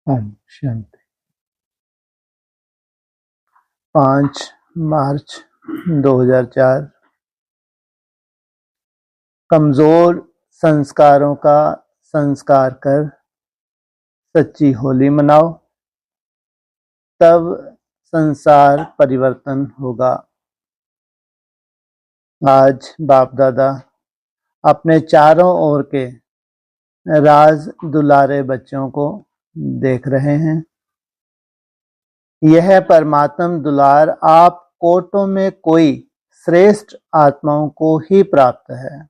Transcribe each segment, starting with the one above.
ओम शांति। 5 मार्च 2004। कमजोर संस्कारों का संस्कार कर सच्ची होली मनाओ, तब संसार परिवर्तन होगा। आज बाप दादा अपने चारों ओर के राज दुलारे बच्चों को देख रहे हैं। यह परमात्म दुलार आप कोटों में कोई श्रेष्ठ आत्माओं को ही प्राप्त है।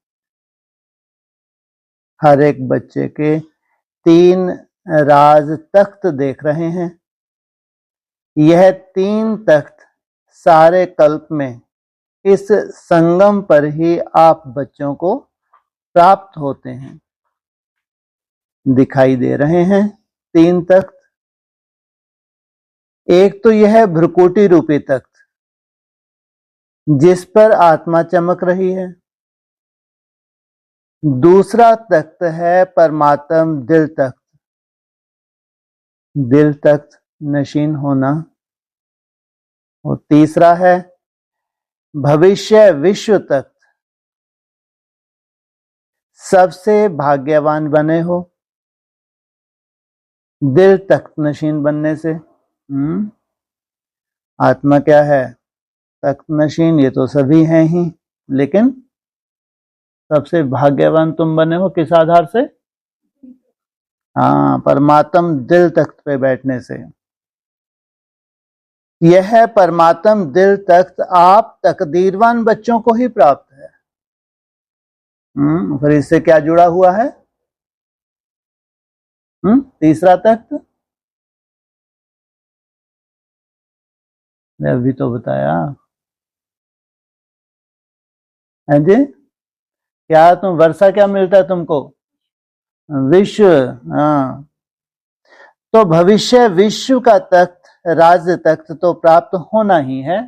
हर एक बच्चे के 3 राज तख्त देख रहे हैं। यह 3 तख्त सारे कल्प में इस संगम पर ही आप बच्चों को प्राप्त होते हैं। दिखाई दे रहे हैं 3 तख्त। एक तो यह भ्रुकुटी रूपी तख्त, जिस पर आत्मा चमक रही है। दूसरा तख्त है परमात्म दिल तख्त। दिल तख्त नशीन होना। और तीसरा है भविष्य विश्व तख्त। सबसे भाग्यवान बने हो दिल तख्त नशीन बनने से। आत्मा क्या है? तख्त नशीन। ये तो सभी हैं ही, लेकिन सबसे भाग्यवान तुम बने हो किस आधार से? हाँ, परमात्म दिल तख्त पे बैठने से। यह परमात्म दिल तख्त आप तकदीरवान बच्चों को ही प्राप्त है। फिर इससे क्या जुड़ा हुआ है? तीसरा तख्त अभी तो बताया है जी। क्या तुम वर्षा क्या मिलता है तुमको? विश्व। हाँ, तो भविष्य विश्व का तख्त, राज्य तख्त तो प्राप्त होना ही है।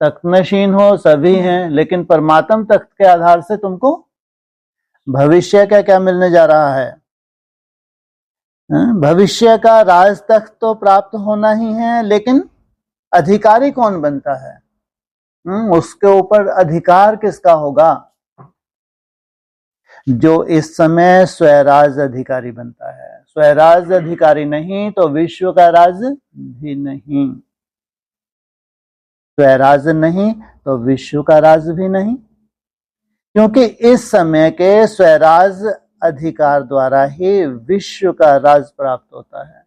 तख्त नशीन हो सभी हैं, लेकिन परमात्म तख्त के आधार से तुमको भविष्य का क्या मिलने जा रहा है? भविष्य का राज तख्त तो प्राप्त होना ही है, लेकिन अधिकारी कौन बनता है? उसके ऊपर अधिकार किसका होगा? जो इस समय स्वराज अधिकारी बनता है। स्वराज अधिकारी नहीं तो विश्व का राज भी नहीं। स्वराज नहीं तो विश्व का राज भी नहीं, क्योंकि इस समय के स्वराज अधिकार द्वारा ही विश्व का राज प्राप्त होता है।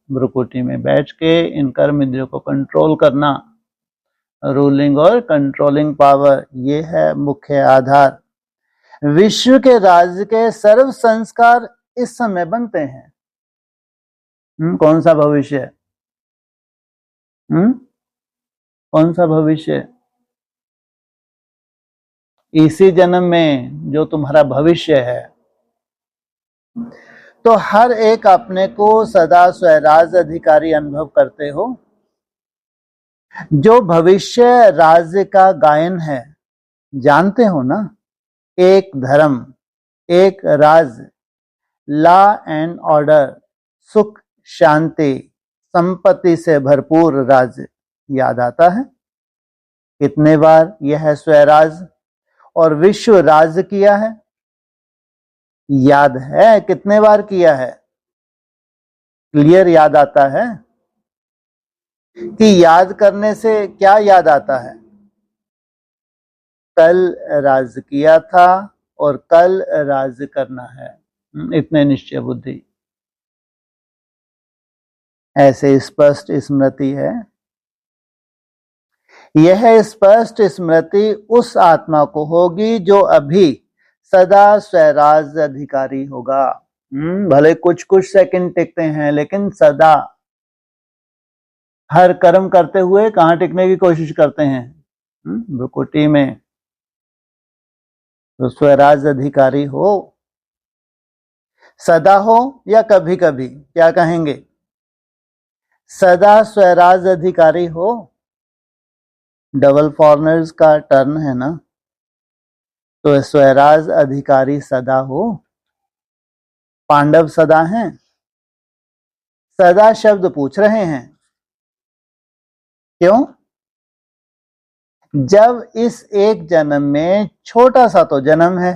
भ्रुकुटी में बैठ के इन कर्म इंद्रियों को कंट्रोल करना, रूलिंग और कंट्रोलिंग पावर, ये है मुख्य आधार। विश्व के राज्य के सर्व संस्कार इस समय बनते हैं। कौन सा भविष्य? कौन सा भविष्य? इसी जन्म में जो तुम्हारा भविष्य है। तो हर एक अपने को सदा स्वराज अधिकारी अनुभव करते हो। जो भविष्य राज्य का गायन है, जानते हो ना? एक धर्म, एक राज्य, लॉ एंड ऑर्डर, सुख शांति संपत्ति से भरपूर राज्य याद आता है? कितने बार यह स्वराज और विश्व राज्य किया है? याद है कितने बार किया है? क्लियर याद आता है? कि याद करने से क्या याद आता है? कल राज किया था और कल राज करना है, इतने निश्चय बुद्धि। ऐसे स्पष्ट स्मृति है। यह स्पष्ट स्मृति उस आत्मा को होगी जो अभी सदा स्वराज अधिकारी होगा। भले कुछ कुछ सेकंड टिकते हैं, लेकिन सदा हर कर्म करते हुए कहां टिकने की कोशिश करते हैं? भ्रुकुटी में। तो स्वराज अधिकारी हो, सदा हो या कभी कभी? क्या कहेंगे? सदा स्वराज अधिकारी हो। डबल फॉरनर्स का टर्न है ना, तो स्वराज अधिकारी सदा हो। पांडव सदा हैं? सदा शब्द पूछ रहे हैं। क्यों? जब इस एक जन्म में छोटा सा तो जन्म है,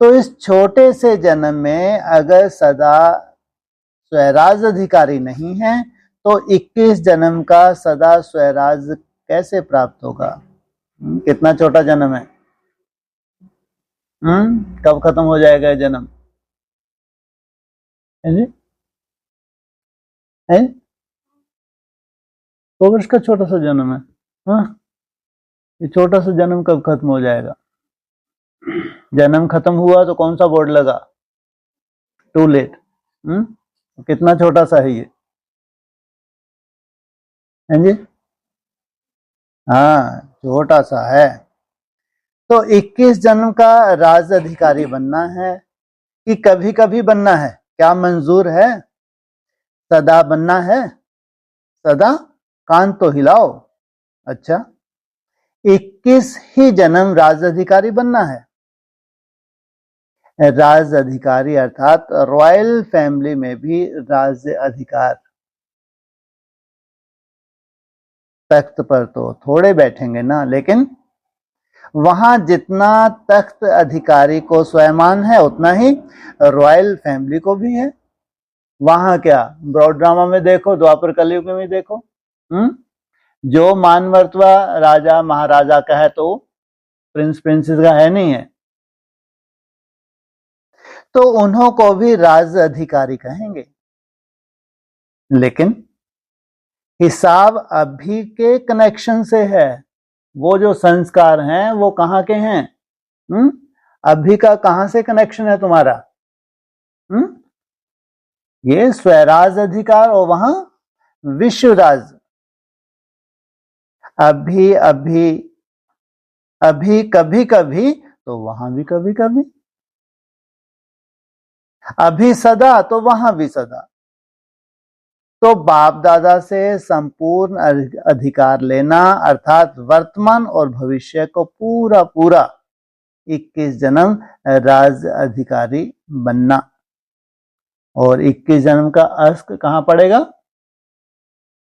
तो इस छोटे से जन्म में अगर सदा स्वैराज अधिकारी नहीं है तो 21 जन्म का सदा स्वैराज कैसे प्राप्त होगा? कितना छोटा जन्म है। कब खत्म हो जाएगा जन्म? है 100 वर्ष का छोटा सा जन्म है। हाँ, ये छोटा सा जन्म कब खत्म हो जाएगा? जन्म खत्म हुआ तो कौन सा बोर्ड लगा? Too late. कितना छोटा सा है ये? है जी? हाँ, छोटा सा है। तो 21 जन्म का राज अधिकारी बनना है कि कभी कभी बनना है? क्या मंजूर है? सदा बनना है? सदा? कान तो हिलाओ। अच्छा, 21 ही जन्म राज अधिकारी बनना है। राज अधिकारी अर्थात रॉयल फैमिली में भी राज्य अधिकार। तख्त पर तो थोड़े बैठेंगे ना, लेकिन वहां जितना तख्त अधिकारी को स्वयमान है उतना ही रॉयल फैमिली को भी है। वहां क्या ब्रॉड ड्रामा में देखो, द्वापर कलयुग में देखो, जो मानवर्तवा राजा महाराजा का है तो प्रिंस प्रिंसेस का है नहीं है, तो उन्हों को भी राज अधिकारी कहेंगे। लेकिन हिसाब अभी के कनेक्शन से है। वो जो संस्कार हैं वो कहां के हैं? अभी का कहां से कनेक्शन है तुम्हारा? ये स्वराज अधिकार और वहां विश्वराज। अभी अभी अभी कभी कभी तो वहां भी कभी कभी, अभी सदा तो वहां भी सदा। तो बाप दादा से संपूर्ण अधिकार लेना अर्थात वर्तमान और भविष्य को पूरा पूरा 21 जन्म राज अधिकारी बनना। और 21 जन्म का अस्क कहां पड़ेगा?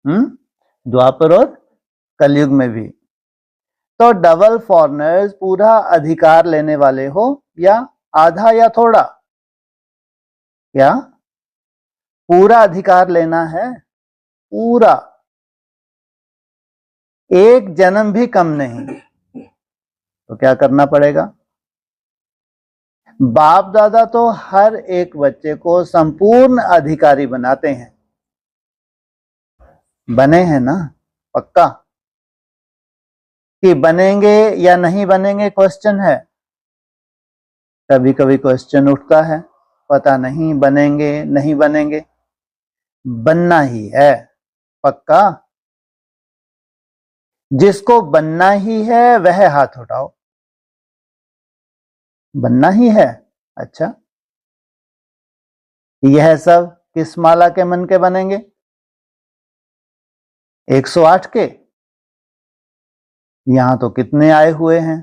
द्वापर और कलयुग में भी। तो डबल फॉरनर्स पूरा अधिकार लेने वाले हो या आधा या थोड़ा? क्या पूरा अधिकार लेना है? पूरा, एक जन्म भी कम नहीं। तो क्या करना पड़ेगा? बाप दादा तो हर एक बच्चे को संपूर्ण अधिकारी बनाते हैं। बने हैं ना? पक्का कि बनेंगे या नहीं बनेंगे क्वेश्चन है। कभी कभी क्वेश्चन उठता है, पता नहीं बनेंगे नहीं बनेंगे। बनना ही है। पक्का? जिसको बनना ही है वह हाथ उठाओ। बनना ही है। अच्छा, यह सब किस माला के मन के बनेंगे? 108 के? यहां तो कितने आए हुए हैं?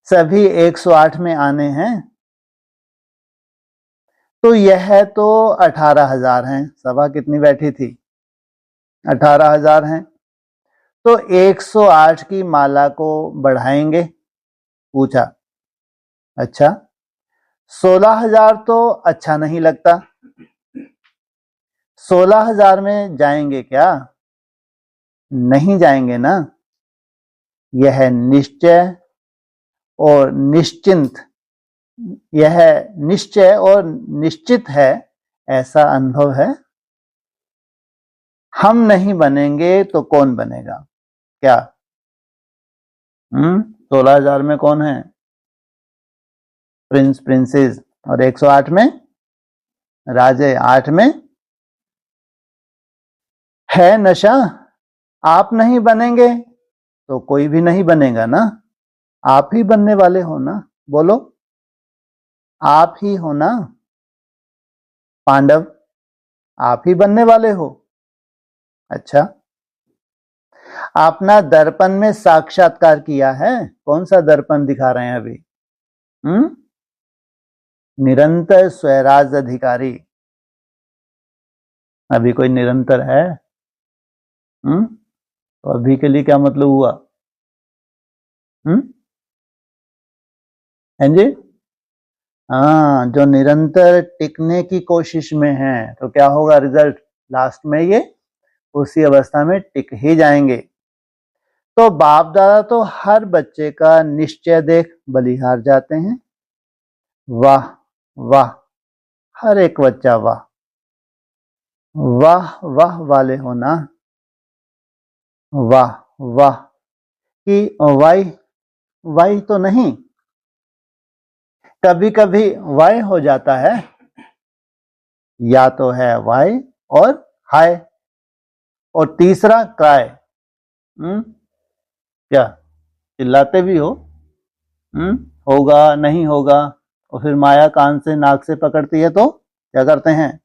सभी 108 में आने हैं। तो यह तो 18,000 हैं। सभा कितनी बैठी थी? 18,000 हैं। तो 108 की माला को बढ़ाएंगे? पूछा। अच्छा, 16,000 तो अच्छा नहीं लगता। 16,000 में जाएंगे क्या? नहीं जाएंगे ना। यह निश्चय और निश्चिंत, यह निश्चय और निश्चित है, ऐसा अनुभव है। हम नहीं बनेंगे तो कौन बनेगा? क्या 16,000 में कौन है? Prince princess. और 108 में राजे। 8 में है नशा। आप नहीं बनेंगे तो कोई भी नहीं बनेगा ना। आप ही बनने वाले हो ना। बोलो, आप ही हो ना। पांडव आप ही बनने वाले हो। अच्छा, आपने दर्पण में साक्षात्कार किया है? कौन सा दर्पण दिखा रहे हैं अभी? निरंतर स्वराज अधिकारी। अभी कोई निरंतर है? तो अभी के लिए क्या मतलब हुआ? हैं जी? हाँ, जो निरंतर टिकने की कोशिश में है तो क्या होगा रिजल्ट? लास्ट में ये उसी अवस्था में टिक ही जाएंगे। तो बाप दादा तो हर बच्चे का निश्चय देख बलिहार जाते हैं। वाह वाह, हर एक बच्चा वाह वाह वाह वाले होना। वाह वाह कि वाई वाई तो नहीं, कभी कभी वाई हो जाता है, या तो है वाई और हाय, और तीसरा क्राई। क्या चिल्लाते भी हो? होगा नहीं होगा, और फिर माया कान से नाक से पकड़ती है तो क्या करते हैं?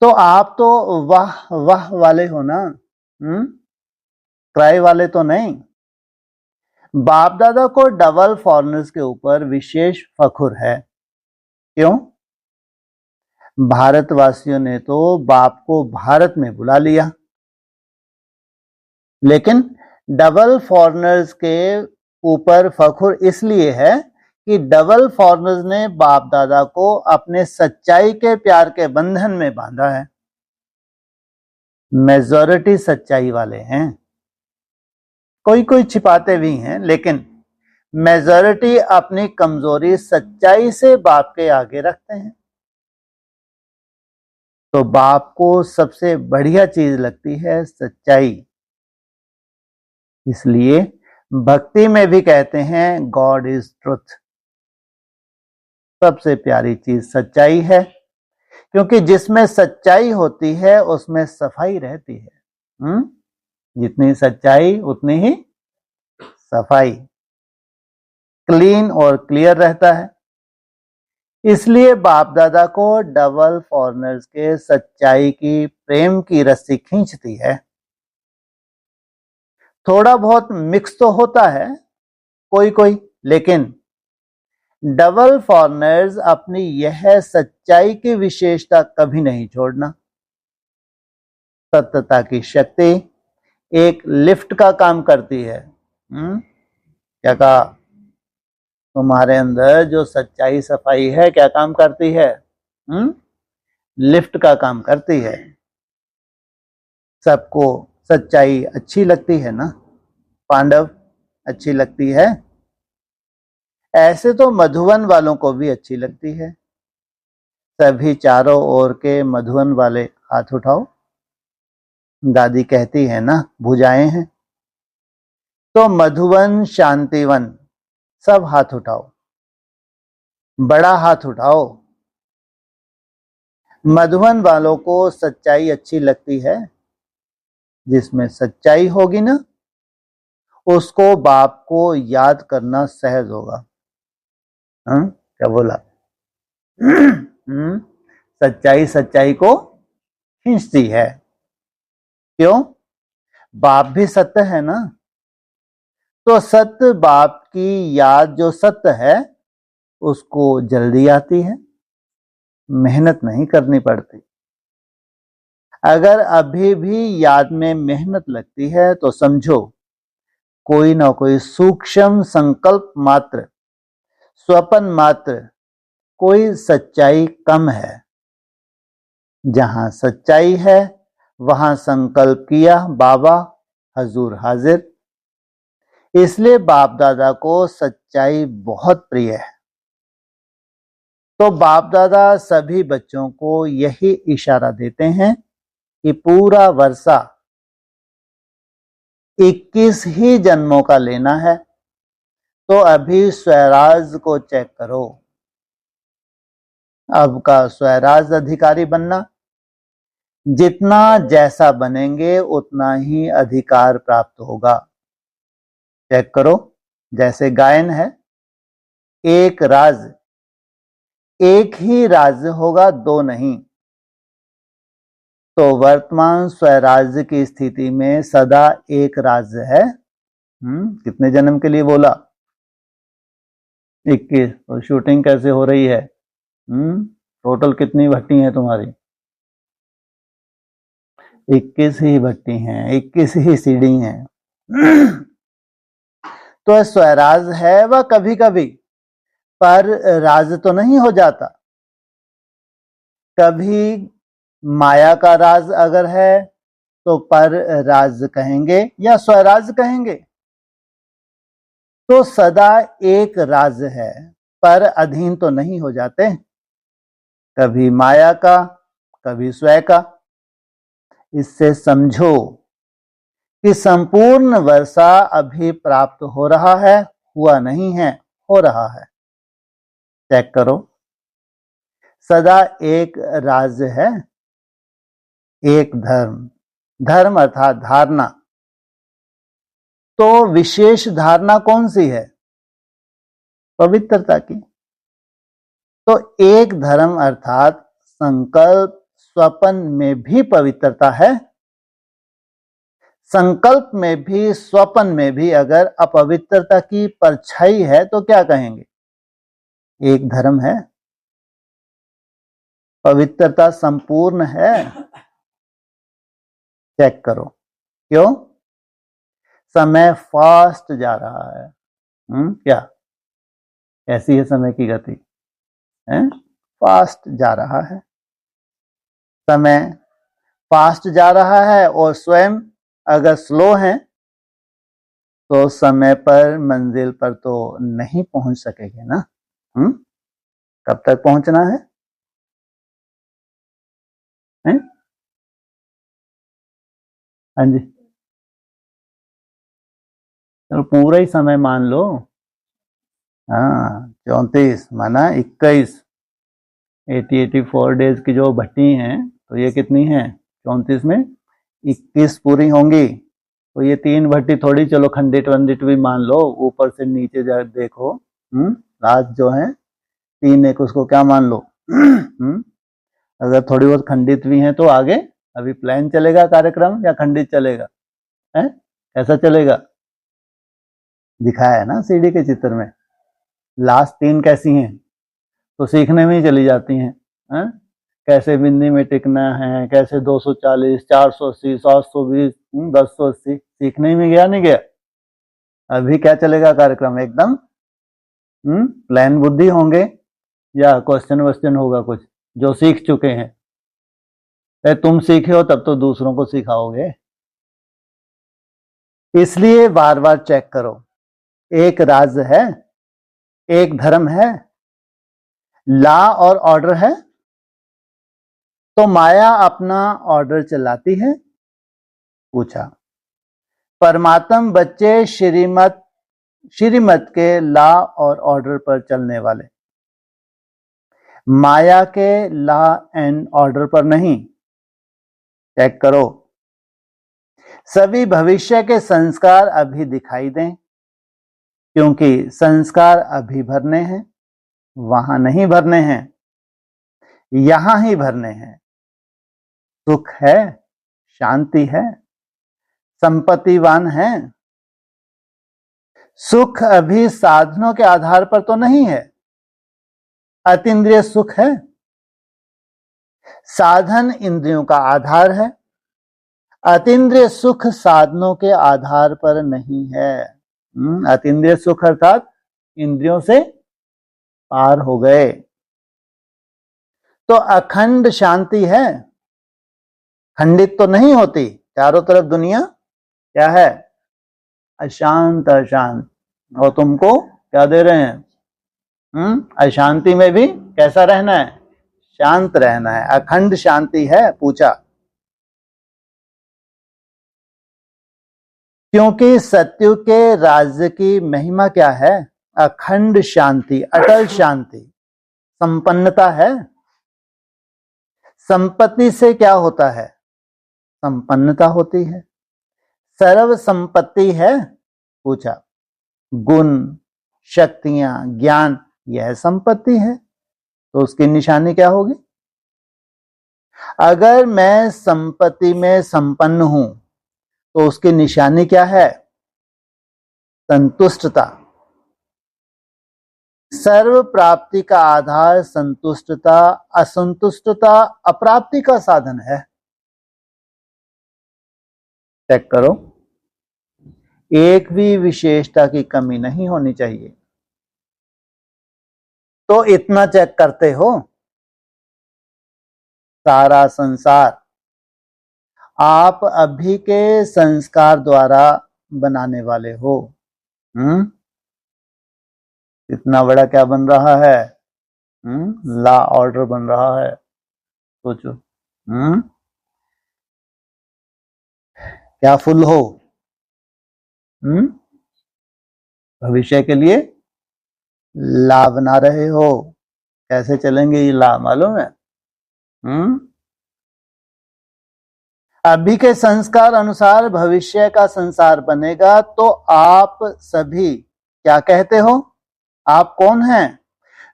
तो आप तो वाह वाह वाले हो ना, क्राई वाले तो नहीं। बाप दादा को डबल फॉरेनर्स के ऊपर विशेष फखुर है। क्यों? भारतवासियों ने तो बाप को भारत में बुला लिया, लेकिन डबल फॉरेनर्स के ऊपर फखुर इसलिए है कि डबल फॉरेनर्स ने बाप दादा को अपने सच्चाई के प्यार के बंधन में बांधा है। मेजॉरिटी सच्चाई वाले हैं, कोई कोई छिपाते भी हैं, लेकिन मेजॉरिटी अपनी कमजोरी सच्चाई से बाप के आगे रखते हैं। तो बाप को सबसे बढ़िया चीज लगती है सच्चाई, इसलिए भक्ति में भी कहते हैं गॉड इज ट्रुथ। सबसे प्यारी चीज सच्चाई है, क्योंकि जिसमें सच्चाई होती है उसमें सफाई रहती है। जितनी सच्चाई उतनी ही सफाई, क्लीन और क्लियर रहता है। इसलिए बाप दादा को डबल फॉरेनर्स के सच्चाई की प्रेम की रस्सी खींचती है। थोड़ा बहुत मिक्स तो होता है कोई कोई, लेकिन डबल फॉरेनर्स अपनी यह सच्चाई की विशेषता कभी नहीं छोड़ना। सत्यता की शक्ति एक लिफ्ट का काम करती है। क्या कहा? तुम्हारे अंदर जो सच्चाई सफाई है क्या काम करती है? लिफ्ट का काम करती है। सबको सच्चाई अच्छी लगती है ना? पांडव अच्छी लगती है, ऐसे तो मधुवन वालों को भी अच्छी लगती है। सभी चारों ओर के मधुवन वाले हाथ उठाओ। दादी कहती है ना भुजाएं हैं, तो मधुवन शांतिवन सब हाथ उठाओ, बड़ा हाथ उठाओ। मधुवन वालों को सच्चाई अच्छी लगती है। जिसमें सच्चाई होगी ना उसको बाप को याद करना सहज होगा। क्या बोला? सच्चाई सच्चाई को खींचती है। क्यों? बाप भी सत्य है ना, तो सत्य बाप की याद जो सत्य है उसको जल्दी आती है, मेहनत नहीं करनी पड़ती। अगर अभी भी याद में मेहनत लगती है तो समझो कोई ना कोई सूक्ष्म संकल्प मात्र, स्वपन मात्र, कोई सच्चाई कम है। जहां सच्चाई है वहां संकल्प किया बाबा हजूर हाजिर। इसलिए बाप दादा को सच्चाई बहुत प्रिय है। तो बाप दादा सभी बच्चों को यही इशारा देते हैं कि पूरा वर्षा 21 ही जन्मों का लेना है, तो अभी स्वराज को चेक करो। अब का स्वराज अधिकारी बनना, जितना जैसा बनेंगे उतना ही अधिकार प्राप्त होगा। चेक करो, जैसे गायन है, एक राज, एक ही राज्य होगा, दो नहीं। तो वर्तमान स्वराज्य की स्थिति में सदा एक राज्य है। कितने जन्म के लिए बोला? 21। और शूटिंग कैसे हो रही है? टोटल कितनी भट्टी है तुम्हारी? 21 ही भट्टी हैं, 21 ही सीढ़ी हैं। तो स्वराज है वह कभी कभी, पर राज तो नहीं हो जाता। कभी माया का राज अगर है तो पर राज कहेंगे या स्वराज कहेंगे। तो सदा एक राज है, पर अधीन तो नहीं हो जाते, कभी माया का कभी स्वयं का। इससे समझो कि संपूर्ण वर्षा अभी प्राप्त हो रहा है, हुआ नहीं है, हो रहा है। चेक करो, सदा एक राज्य है, एक धर्म, धर्म अर्थात धारणा। तो विशेष धारणा कौन सी है? पवित्रता की। तो एक धर्म अर्थात संकल्प स्वप्न में भी पवित्रता है, संकल्प में भी स्वप्न में भी अगर अपवित्रता की परछाई है तो क्या कहेंगे? एक धर्म है, पवित्रता संपूर्ण है। चेक करो, क्यों? समय फास्ट जा रहा है। क्या ऐसी है समय की गति? फास्ट जा रहा है, समय फास्ट जा रहा है और स्वयं अगर स्लो है तो समय पर मंजिल पर तो नहीं पहुंच सकेंगे ना। कब तक पहुंचना है? हाँ जी, चलो पूरा ही समय मान लो। हाँ, 34 माना 21, 84 डेज की जो भट्टी हैं तो ये कितनी है? 34 में 21 पूरी होंगी। तो ये 3 भट्टी थोड़ी, चलो खंडित वंडित भी मान लो, ऊपर से नीचे जा देखो। लास्ट जो है 3 एक, उसको क्या मान लो? अगर थोड़ी बहुत खंडित भी है तो आगे अभी प्लान चलेगा कार्यक्रम या खंडित चलेगा? कैसा चलेगा? दिखाया है ना सीढ़ी के चित्र में। लास्ट 3 कैसी हैं? तो सीखने में ही चली जाती हैं। कैसे बिंदी में टिकना है, कैसे 240, 480, 720, 1080, सीखने में गया नहीं गया? अभी क्या चलेगा कार्यक्रम? एकदम प्लान बुद्धि होंगे या क्वेश्चन वस्चन होगा कुछ जो सीख चुके हैं? तुम सीखे हो तब तो दूसरों को सिखाओगे। इसलिए बार बार चेक करो, एक राज है, एक धर्म है, लॉ और ऑर्डर है। तो माया अपना ऑर्डर चलाती है? पूछा। परमात्म बच्चे श्रीमत के लॉ और ऑर्डर पर चलने वाले, माया के लॉ एंड ऑर्डर पर नहीं। चेक करो, सभी भविष्य के संस्कार अभी दिखाई दें, क्योंकि संस्कार अभी भरने हैं, वहां नहीं भरने हैं, यहां ही भरने हैं। सुख है, शांति है, संपत्तिवान है। सुख अभी साधनों के आधार पर तो नहीं है, अतीन्द्रिय सुख है। साधन इंद्रियों का आधार है, अतीन्द्रिय सुख साधनों के आधार पर नहीं है। अतीन्द्रिय सुख अर्थात इंद्रियों से पार हो गए। तो अखंड शांति है, खंडित तो नहीं होती। चारों तरफ दुनिया क्या है? अशांत अशांत। और तुमको क्या दे रहे हैं? अशांति में भी कैसा रहना है? शांत रहना है, अखंड शांति है। पूछा, क्योंकि सत्यु के राज्य की महिमा क्या है? अखंड शांति, अटल शांति, संपन्नता है। संपत्ति से क्या होता है? संपन्नता होती है। सर्व संपत्ति है? पूछा। गुण, शक्तियां, ज्ञान, यह संपत्ति है। तो उसकी निशानी क्या होगी? अगर मैं संपत्ति में संपन्न हूं तो उसकी निशानी क्या है? संतुष्टता। सर्व प्राप्ति का आधार संतुष्टता, असंतुष्टता अप्राप्ति का साधन है। चेक करो, एक भी विशेषता की कमी नहीं होनी चाहिए। तो इतना चेक करते हो, सारा संसार आप अभी के संस्कार द्वारा बनाने वाले हो। इतना बड़ा क्या बन रहा है? लॉ ऑर्डर बन रहा है। सोचो, क्या फुल हो? भविष्य के लिए ला बना रहे हो। कैसे चलेंगे ये ला मालूम है? अभी के संस्कार अनुसार भविष्य का संसार बनेगा। तो आप सभी क्या कहते हो? आप कौन हैं?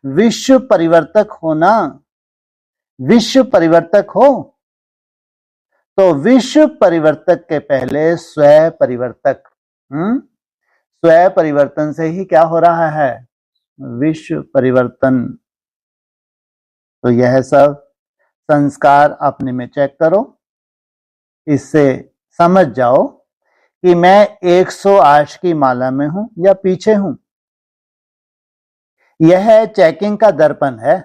विश्व परिवर्तक हो ना? विश्व परिवर्तक हो। तो विश्व परिवर्तक के पहले स्व परिवर्तक। स्व परिवर्तन से ही क्या हो रहा है? विश्व परिवर्तन। तो यह सब संस्कार अपने में चेक करो, इससे समझ जाओ कि मैं 108 की माला में हूं या पीछे हूं। यह चेकिंग का दर्पण है।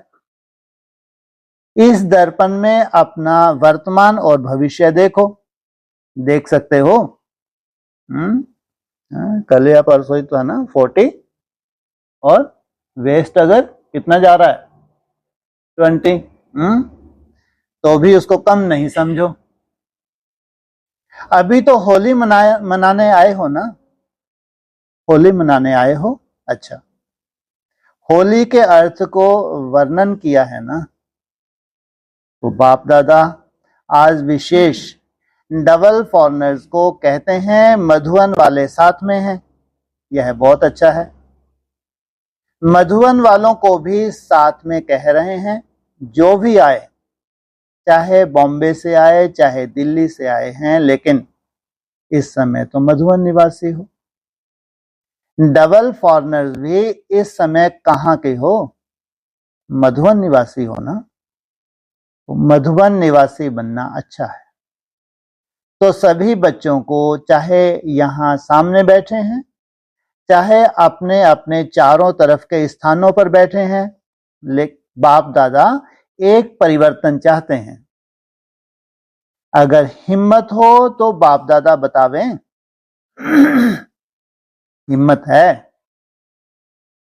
इस दर्पण में अपना वर्तमान और भविष्य देखो, देख सकते हो। कल या परसों ही तो है ना 40, और वेस्ट अगर कितना जा रहा है 20, तो भी उसको कम नहीं समझो। अभी तो होली मनाने आए हो ना? होली मनाने आए हो। अच्छा, होली के अर्थ को वर्णन किया है ना? तो बाप दादा आज विशेष डबल फॉरनर्स को कहते हैं मधुवन वाले साथ में हैं। यह बहुत अच्छा है। मधुवन वालों को भी साथ में कह रहे हैं, जो भी आए, चाहे बॉम्बे से आए चाहे दिल्ली से आए हैं, लेकिन इस समय तो मधुवन निवासी हो। डबल फॉरनर्स भी इस समय कहां के हो? मधुवन निवासी हो ना? तो मधुवन निवासी बनना अच्छा है। तो सभी बच्चों को, चाहे यहां सामने बैठे हैं चाहे अपने अपने चारों तरफ के स्थानों पर बैठे हैं, बाप दादा एक परिवर्तन चाहते हैं। अगर हिम्मत हो तो बाप दादा बतावें। हिम्मत है?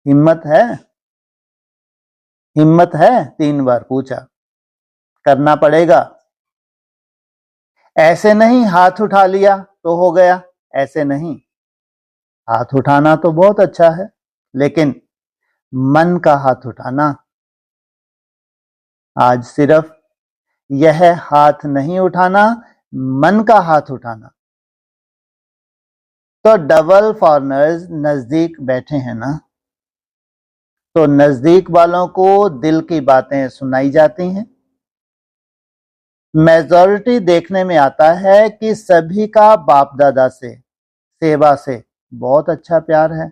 हिम्मत है? हिम्मत है? 3 बार पूछा। करना पड़ेगा। ऐसे नहीं हाथ उठा लिया तो हो गया, ऐसे नहीं। हाथ उठाना तो बहुत अच्छा है, लेकिन मन का हाथ उठाना। आज सिर्फ यह हाथ नहीं उठाना, मन का हाथ उठाना। तो डबल फॉरनर्स नजदीक बैठे हैं ना? तो नजदीक वालों को दिल की बातें सुनाई जाती हैं। मेजॉरिटी देखने में आता है कि सभी का बाप दादा से, सेवा से बहुत अच्छा प्यार है।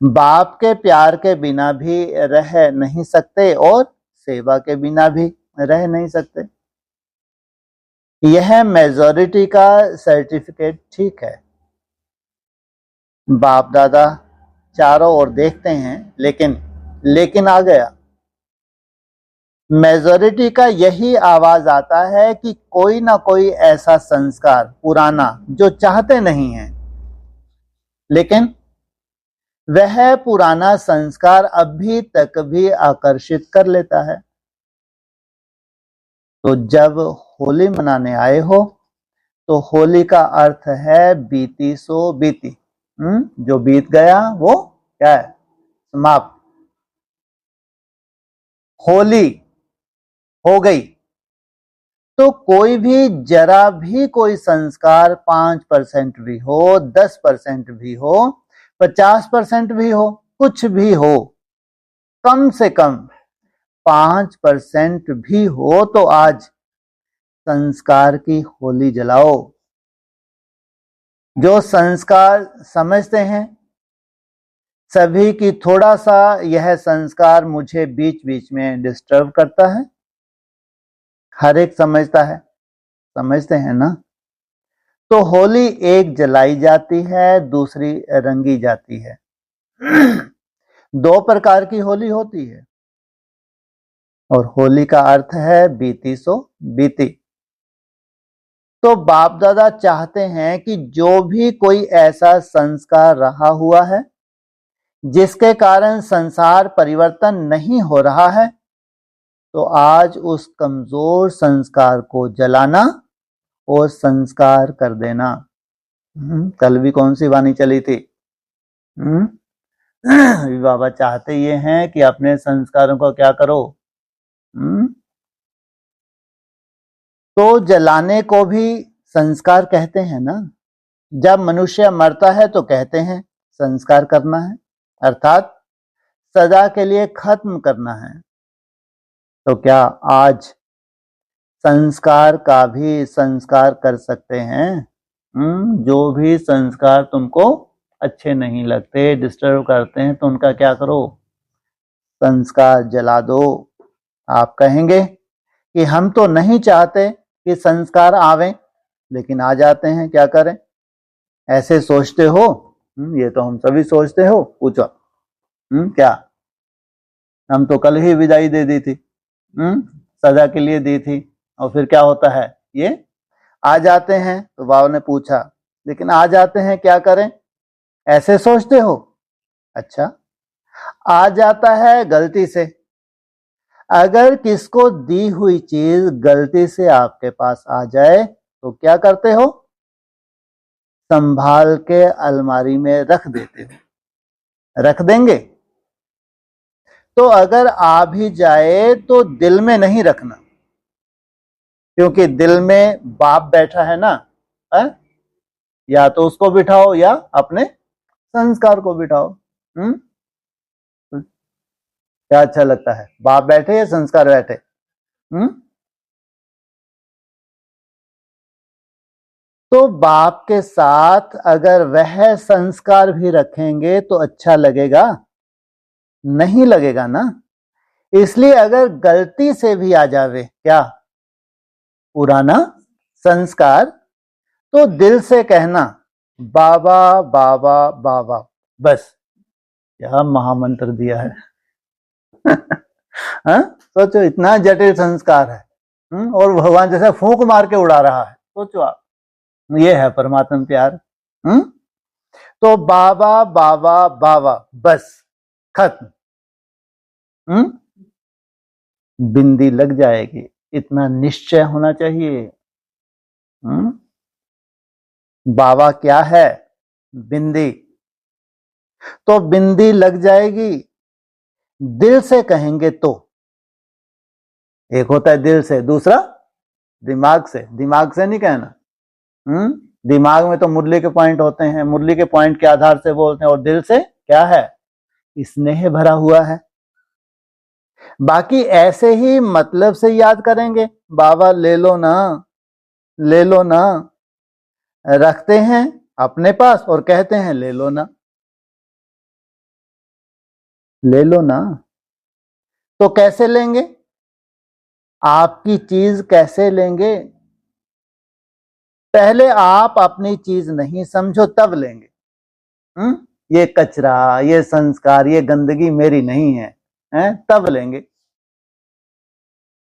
बाप के प्यार के बिना भी रह नहीं सकते और सेवा के बिना भी रह नहीं सकते। यह मेजॉरिटी का सर्टिफिकेट ठीक है। बाप दादा चारों ओर देखते हैं, लेकिन आ गया। मेजॉरिटी का यही आवाज आता है कि कोई ना कोई ऐसा संस्कार पुराना जो चाहते नहीं है, लेकिन वह पुराना संस्कार अभी तक भी आकर्षित कर लेता है। तो जब होली मनाने आए हो, तो होली का अर्थ है बीती सो बीती। जो बीत गया वो क्या है? समाप्त। होली हो गई। तो कोई भी जरा भी कोई संस्कार 5% भी हो, 10% भी हो, 50% भी हो, कुछ भी हो, कम से कम 5% भी हो, तो आज संस्कार की होली जलाओ। जो संस्कार समझते हैं सभी की, थोड़ा सा यह संस्कार मुझे बीच बीच में डिस्टर्ब करता है। हर एक समझता है, समझते हैं ना? तो होली एक जलाई जाती है, दूसरी रंगी जाती है। दो प्रकार की होली होती है और होली का अर्थ है बीती सो बीती। तो बाप दादा चाहते हैं कि जो भी कोई ऐसा संस्कार रहा हुआ है जिसके कारण संसार परिवर्तन नहीं हो रहा है, तो आज उस कमजोर संस्कार को जलाना और संस्कार कर देना। कल भी कौन सी वाणी चली थी? बाबा चाहते ये हैं कि अपने संस्कारों को क्या करो? तो जलाने को भी संस्कार कहते हैं ना। जब मनुष्य मरता है तो कहते हैं संस्कार करना है, अर्थात सदा के लिए खत्म करना है। तो क्या आज संस्कार का भी संस्कार कर सकते हैं? जो भी संस्कार तुमको अच्छे नहीं लगते, डिस्टर्ब करते हैं, तो उनका क्या करो? संस्कार जला दो। आप कहेंगे कि हम तो नहीं चाहते कि संस्कार आवे, लेकिन आ जाते हैं, क्या करें? ऐसे सोचते हो? ये तो हम सभी सोचते हो। पूछो क्या? हम तो कल ही विदाई दे दी थी, सदा के लिए दी थी, और फिर क्या होता है? ये आ जाते हैं। तो बाबा ने पूछा, लेकिन आ जाते हैं, क्या करें? ऐसे सोचते हो? अच्छा, आ जाता है गलती से। अगर किसको दी हुई चीज गलती से आपके पास आ जाए तो क्या करते हो? संभाल के अलमारी में रख देते हो। रख देंगे? तो अगर आ भी जाए तो दिल में नहीं रखना, क्योंकि दिल में बाप बैठा है ना। या तो उसको बिठाओ या अपने संस्कार को बिठाओ। क्या अच्छा लगता है, बाप बैठे या संस्कार बैठे? तो बाप के साथ अगर वह संस्कार भी रखेंगे तो अच्छा लगेगा? नहीं लगेगा ना। इसलिए अगर गलती से भी आ जावे क्या पुराना संस्कार, तो दिल से कहना बाबा बाबा बाबा, बस। क्या महामंत्र दिया है। सोचो, इतना जटिल संस्कार है, और भगवान जैसे फूंक मार के उड़ा रहा है। सोचो आप, ये है परमात्मा प्यार। तो बाबा बाबा बाबा, बस, खत्म। बिंदी लग जाएगी, इतना निश्चय होना चाहिए। बाबा क्या है? बिंदी। तो बिंदी लग जाएगी। दिल से कहेंगे तो, एक होता है दिल से, दूसरा दिमाग से। दिमाग से नहीं कहना। दिमाग में तो मुरली के पॉइंट होते हैं, मुरली के पॉइंट के आधार से बोलते हैं, और दिल से क्या है? स्नेह भरा हुआ है। बाकी ऐसे ही मतलब से याद करेंगे, बाबा ले लो ना, ले लो ना, रखते हैं अपने पास और कहते हैं ले लो ना, ले लो ना। तो कैसे लेंगे? आपकी चीज कैसे लेंगे? पहले आप अपनी चीज नहीं समझो, तब लेंगे। ये कचरा, ये संस्कार, ये गंदगी मेरी नहीं है, तब लेंगे।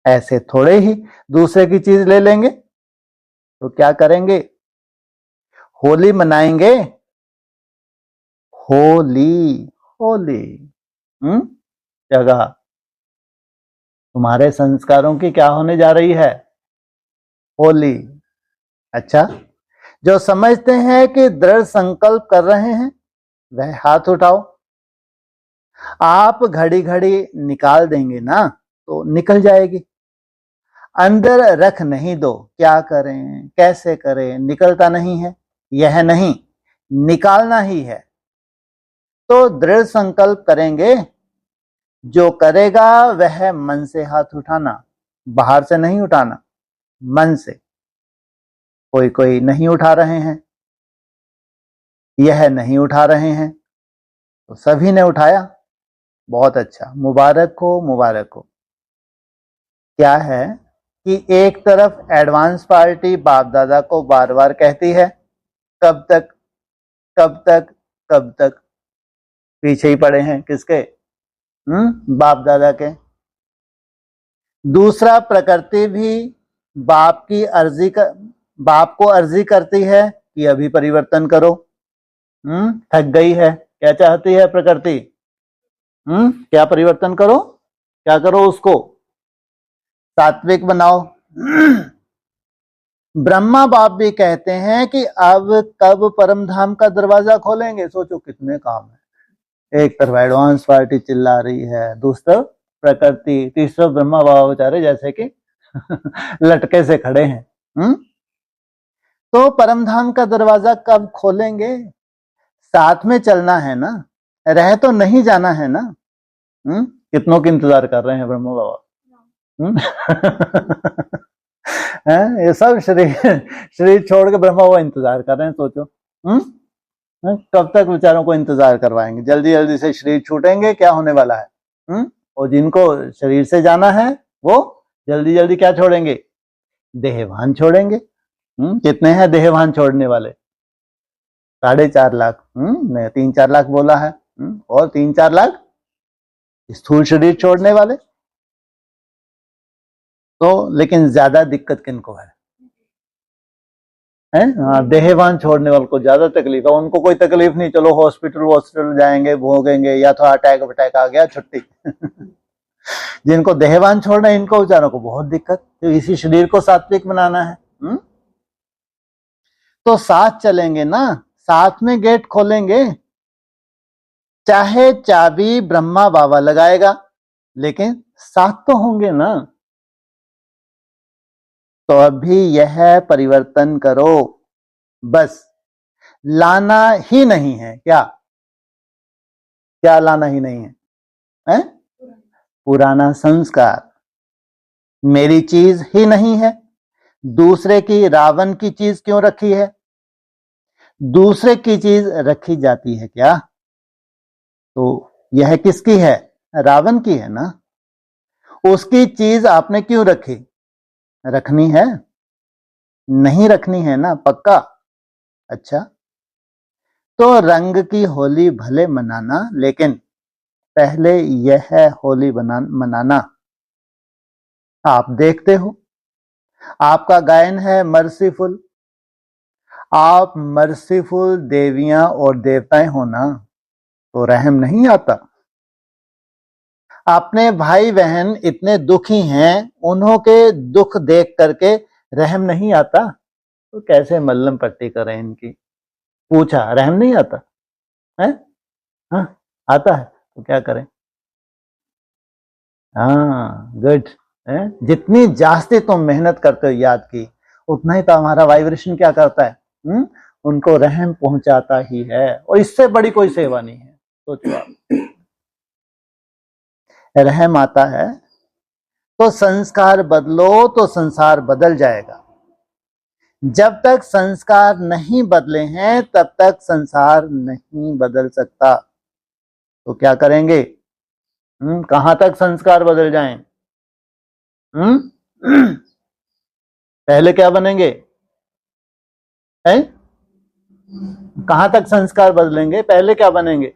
ऐसे थोड़े ही दूसरे की चीज ले लेंगे। तो क्या करेंगे? होली मनाएंगे। होली, होली। क्या कहा? तुम्हारे संस्कारों की क्या होने जा रही है? होली। अच्छा, जो समझते हैं कि दृढ़ संकल्प कर रहे हैं वह हाथ उठाओ। आप घड़ी घड़ी निकाल देंगे ना तो निकल जाएगी। अंदर रख नहीं दो, क्या करें, कैसे करें, निकलता नहीं है। यह नहीं, निकालना ही है। तो दृढ़ संकल्प करेंगे। जो करेगा वह मन से हाथ उठाना, बाहर से नहीं उठाना, मन से। कोई कोई नहीं उठा रहे हैं, यह नहीं उठा रहे हैं, तो सभी ने उठाया, बहुत अच्छा, मुबारक हो, मुबारक हो। क्या है कि एक तरफ एडवांस पार्टी बाप दादा को बार बार कहती है कब तक कब तक कब तक पीछे ही पड़े हैं किसके? बाप दादा के। दूसरा, प्रकृति भी बाप को अर्जी करती है कि अभी परिवर्तन करो। थक गई है, क्या चाहती है प्रकृति? क्या परिवर्तन करो, क्या करो उसको? सात्विक बनाओ। ब्रह्मा बाप भी कहते हैं कि अब कब परम धाम का दरवाजा खोलेंगे। सोचो कितने काम है। एक तरफ एडवांस पार्टी चिल्ला रही है, दूसरा प्रकृति, तीसरा ब्रह्मा बाबा बेचारे जैसे कि लटके से खड़े हैं। तो परम धाम का दरवाजा कब खोलेंगे? साथ में चलना है ना, रह तो नहीं जाना है ना। कितनों की इंतजार कर रहे हैं ब्रह्मा बाबा। ये सब शरीर छोड़ के ब्रह्मा बाबा इंतजार कर रहे हैं। सोचो कब तक बेचारों को इंतजार करवाएंगे। जल्दी जल्दी से शरीर छूटेंगे, क्या होने वाला है? और जिनको शरीर से जाना है वो जल्दी जल्दी क्या छोड़ेंगे? देहभान छोड़ेंगे। कितने हैं देहभान छोड़ने वाले? 4.5 लाख। मैं 3-4 लाख बोला है। और 3-4 लाख स्थूल शरीर छोड़ने वाले। तो लेकिन ज्यादा दिक्कत किनको है? हाँ, देहवान छोड़ने वालों को ज्यादा तकलीफ है। उनको कोई तकलीफ नहीं, चलो हॉस्पिटल जाएंगे, भोगेंगे, या तो अटैक आ गया, छुट्टी। जिनको देहवान छोड़ना है, इनको बेचारों को बहुत दिक्कत। तो इसी शरीर को सात्विक बनाना है। तो साथ चलेंगे ना, साथ में गेट खोलेंगे। चाहे चाबी ब्रह्मा बाबा लगाएगा, लेकिन साथ तो होंगे ना। तो अभी यह परिवर्तन करो, बस लाना ही नहीं है। क्या क्या लाना ही नहीं है? पुराना संस्कार। मेरी चीज ही नहीं है, दूसरे की, रावण की चीज क्यों रखी है? दूसरे की चीज रखी जाती है क्या? तो यह किसकी है? रावण की है ना। उसकी चीज आपने क्यों रखी? रखनी है? नहीं रखनी है ना, पक्का? अच्छा, तो रंग की होली भले मनाना, लेकिन पहले यह होली मनाना। आप देखते हो, आपका गायन है मर्सीफुल। आप मर्सीफुल देवियां और देवताएं हो ना, तो रहम नहीं आता? अपने भाई बहन इतने दुखी हैं, उन्हों के दुख देख करके रहम नहीं आता? तो कैसे मल्लम पट्टी करें इनकी? पूछा, रहम नहीं आता है? हाँ, आता है तो क्या करें? हाँ, गुड। जितनी जास्ती तुम मेहनत करते हो याद की, उतना ही तो हमारा वाइब्रेशन क्या करता है? उनको रहम पहुंचाता ही है। और इससे बड़ी कोई सेवा नहीं है। सोचो आप, रहम आता है तो संस्कार बदलो तो संसार बदल जाएगा। जब तक संस्कार नहीं बदले हैं, तब तक संसार नहीं बदल सकता। तो क्या करेंगे? कहां तक संस्कार बदल जाएं? पहले क्या बनेंगे? हैं? कहां तक संस्कार बदलेंगे? पहले क्या बनेंगे?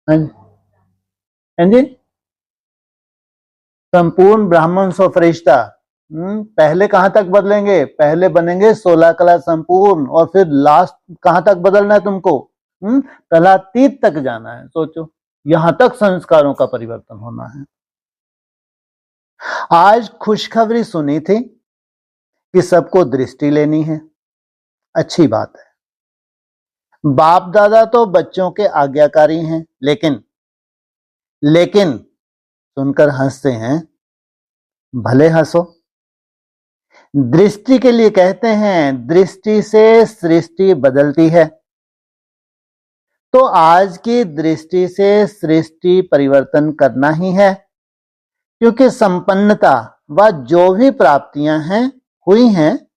हाँ जी, संपूर्ण ब्राह्मण सो फरिश्ता। पहले कहां तक बदलेंगे? पहले बनेंगे 16 कला संपूर्ण, और फिर लास्ट कहां तक बदलना है तुमको? कलातीत तक जाना है। सोचो, यहां तक संस्कारों का परिवर्तन होना है। आज खुशखबरी सुनी थी कि सबको दृष्टि लेनी है। अच्छी बात है। बाप दादा तो बच्चों के आज्ञाकारी हैं, लेकिन सुनकर हंसते हैं। भले हंसो। दृष्टि के लिए कहते हैं, दृष्टि से सृष्टि बदलती है। तो आज की दृष्टि से सृष्टि परिवर्तन करना ही है, क्योंकि संपन्नता व जो भी प्राप्तियां हैं हुई हैं,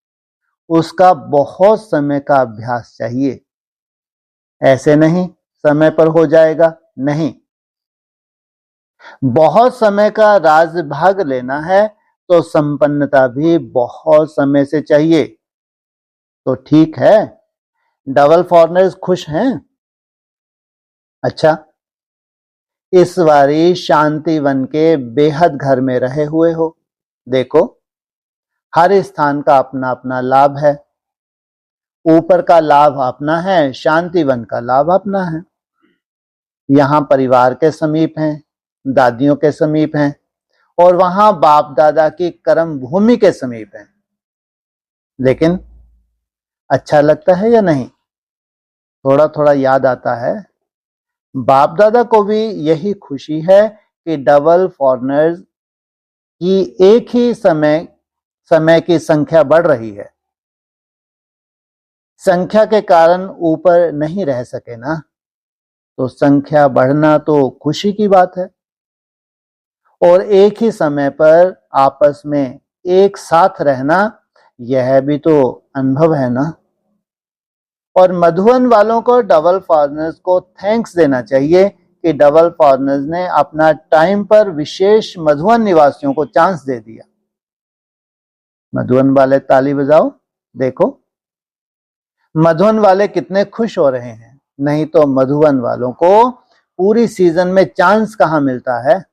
उसका बहुत समय का अभ्यास चाहिए। ऐसे नहीं समय पर हो जाएगा, नहीं। बहुत समय का राज भाग लेना है तो संपन्नता भी बहुत समय से चाहिए। तो ठीक है, डबल फॉरेनर्स खुश हैं। अच्छा, इस बारी शांतिवन के बेहद घर में रहे हुए हो। देखो, हर स्थान का अपना अपना लाभ है। ऊपर का लाभ अपना है, शांतिवन का लाभ अपना है। यहाँ परिवार के समीप हैं, दादियों के समीप हैं, और वहां बाप दादा की कर्म भूमि के समीप हैं। लेकिन अच्छा लगता है या नहीं? थोड़ा थोड़ा याद आता है। बाप दादा को भी यही खुशी है कि डबल फॉरेनर्स की एक ही समय की संख्या बढ़ रही है। संख्या के कारण ऊपर नहीं रह सके ना, तो संख्या बढ़ना तो खुशी की बात है। और एक ही समय पर आपस में एक साथ रहना, यह भी तो अनुभव है ना। और मधुबन वालों को डबल फॉरेनर्स को थैंक्स देना चाहिए कि डबल फॉरेनर्स ने अपना टाइम पर विशेष मधुबन निवासियों को चांस दे दिया। मधुबन वाले ताली बजाओ, देखो मधुबन वाले कितने खुश हो रहे हैं। नहीं तो मधुबन वालों को पूरी सीजन में चांस कहां मिलता है,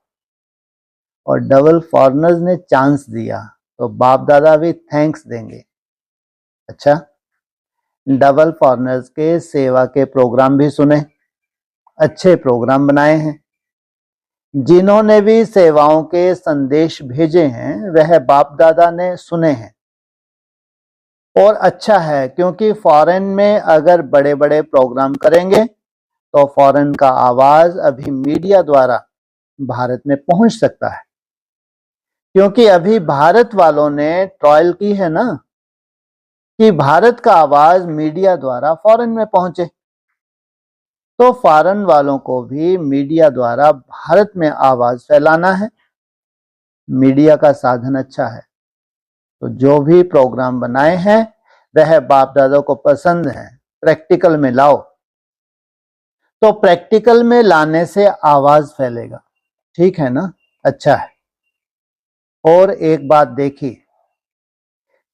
और डबल फॉरेनर्स ने चांस दिया, तो बाप दादा भी थैंक्स देंगे। अच्छा, डबल फॉरेनर्स के सेवा के प्रोग्राम भी सुने, अच्छे प्रोग्राम बनाए हैं। जिन्होंने भी सेवाओं के संदेश भेजे हैं वह बाप दादा ने सुने हैं। और अच्छा है, क्योंकि फॉरेन में अगर बड़े बड़े प्रोग्राम करेंगे तो फॉरेन का आवाज अभी मीडिया द्वारा भारत में पहुंच सकता है। क्योंकि अभी भारत वालों ने ट्रायल की है ना, कि भारत का आवाज मीडिया द्वारा फॉरेन में पहुंचे। तो फॉरेन वालों को भी मीडिया द्वारा भारत में आवाज फैलाना है। मीडिया का साधन अच्छा है। तो जो भी प्रोग्राम बनाए हैं वह बाप दादा को पसंद है, प्रैक्टिकल में लाओ। तो प्रैक्टिकल में लाने से आवाज फैलेगा, ठीक है ना, अच्छा है। और एक बात देखी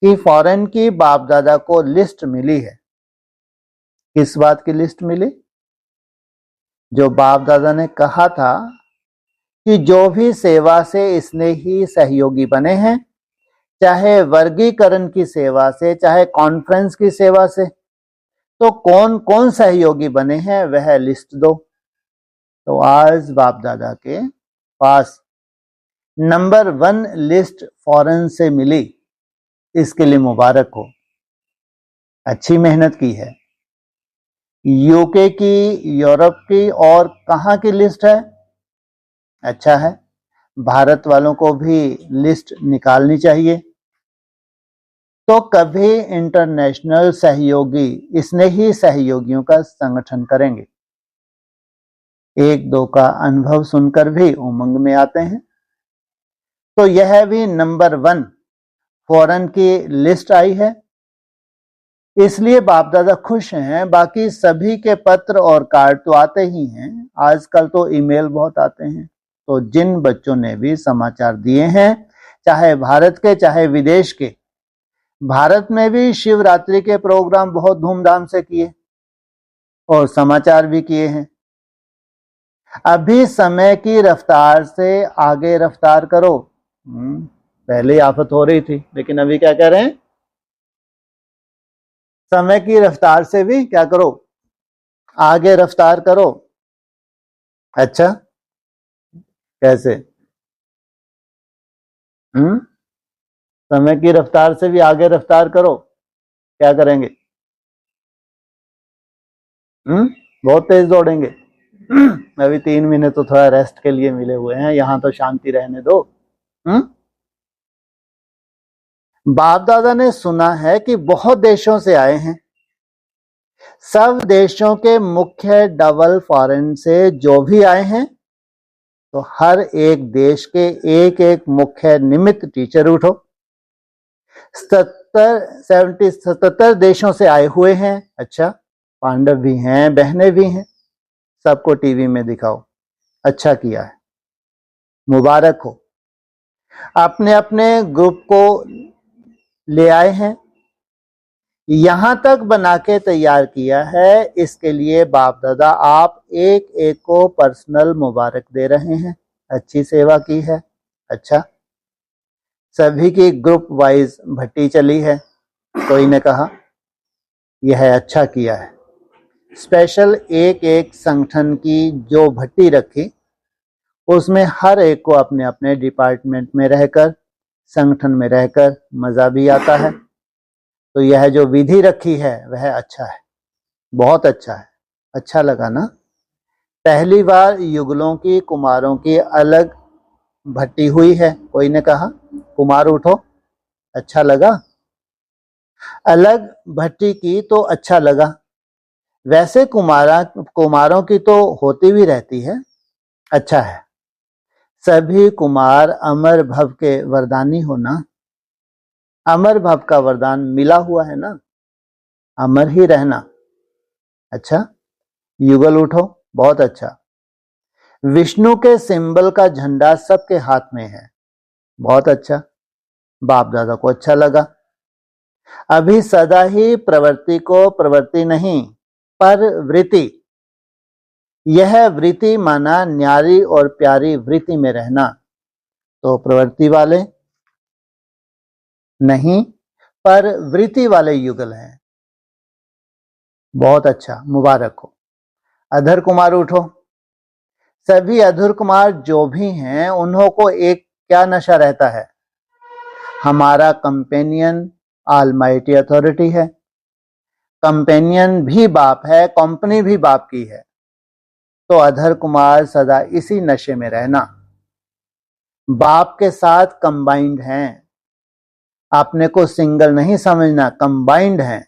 कि फॉरेन की बाप दादा को लिस्ट मिली है। किस बात की लिस्ट मिली? जो बाप दादा ने कहा था कि जो भी सेवा से स्नेही सहयोगी बने हैं, चाहे वर्गीकरण की सेवा से, चाहे कॉन्फ्रेंस की सेवा से, तो कौन कौन सहयोगी बने हैं वह लिस्ट दो। तो आज बाप दादा के पास नंबर 1 लिस्ट फॉरेन से मिली, इसके लिए मुबारक हो। अच्छी मेहनत की है। यूके की, यूरोप की और कहां की लिस्ट है? अच्छा है, भारत वालों को भी लिस्ट निकालनी चाहिए। तो कभी इंटरनेशनल सहयोगी स्नेही सहयोगियों का संगठन करेंगे। एक दो का अनुभव सुनकर भी उमंग में आते हैं। तो यह भी नंबर 1 फॉरेन की लिस्ट आई है, इसलिए बाप दादा खुश हैं। बाकी सभी के पत्र और कार्ड तो आते ही हैं, आजकल तो ईमेल बहुत आते हैं। तो जिन बच्चों ने भी समाचार दिए हैं, चाहे भारत के चाहे विदेश के, भारत में भी शिवरात्रि के प्रोग्राम बहुत धूमधाम से किए और समाचार भी किए हैं। अभी समय की रफ्तार से आगे रफ्तार करो। पहले आफत हो रही थी, लेकिन अभी क्या कह रहे हैं? समय की रफ्तार से भी क्या करो? आगे रफ्तार करो। अच्छा, कैसे? समय की रफ्तार से भी आगे रफ्तार करो, क्या करेंगे? बहुत तेज दौड़ेंगे। अभी 3 महीने तो थोड़ा रेस्ट के लिए मिले हुए हैं, यहां तो शांति रहने दो। बाप दादा ने सुना है कि बहुत देशों से आए हैं। सब देशों के मुख्य डबल फॉरेन से जो भी आए हैं, तो हर एक देश के एक एक मुख्य निमित्त टीचर उठो। 77 देशों से आए हुए हैं। अच्छा, पांडव भी हैं, बहनें भी हैं, सबको टीवी में दिखाओ। अच्छा किया है, मुबारक हो। अपने अपने ग्रुप को ले आए हैं, यहां तक बना के तैयार किया है। इसके लिए बाप दादा आप एक एक को पर्सनल मुबारक दे रहे हैं। अच्छी सेवा की है। अच्छा, सभी की ग्रुप वाइज भट्टी चली है। कोई ने कहा यह अच्छा किया है। स्पेशल एक एक संगठन की जो भट्टी रखी, उसमें हर एक को अपने अपने डिपार्टमेंट में रहकर, संगठन में रहकर मजा भी आता है। तो यह जो विधि रखी है वह अच्छा है, बहुत अच्छा है। अच्छा लगा ना? पहली बार युगलों की, कुमारों की अलग भट्टी हुई है। कोई ने कहा कुमार उठो, अच्छा लगा? अलग भट्टी की तो अच्छा लगा। वैसे कुमारों की तो होती भी रहती है। अच्छा है। सभी कुमार अमर भव के वरदानी हो ना? अमर भव का वरदान मिला हुआ है ना, अमर ही रहना। अच्छा, युगल उठो, बहुत अच्छा। विष्णु के सिंबल का झंडा सबके हाथ में है, बहुत अच्छा। बाप दादा को अच्छा लगा। अभी सदा ही प्रवृत्ति को प्रवृत्ति नहीं, पर वृत्ति। यह वृत्ति माना न्यारी और प्यारी वृत्ति में रहना। तो प्रवृत्ति वाले नहीं, पर वृत्ति वाले युगल हैं। बहुत अच्छा, मुबारक हो। अधर कुमार उठो। सभी अधर कुमार जो भी हैं, उन्हों को एक क्या नशा रहता है? हमारा कंपेनियन ऑलमाइटी अथॉरिटी है। कंपेनियन भी बाप है, कंपनी भी बाप की है। तो अधर कुमार सदा इसी नशे में रहना। बाप के साथ कंबाइंड हैं। अपने को सिंगल नहीं समझना, कंबाइंड हैं।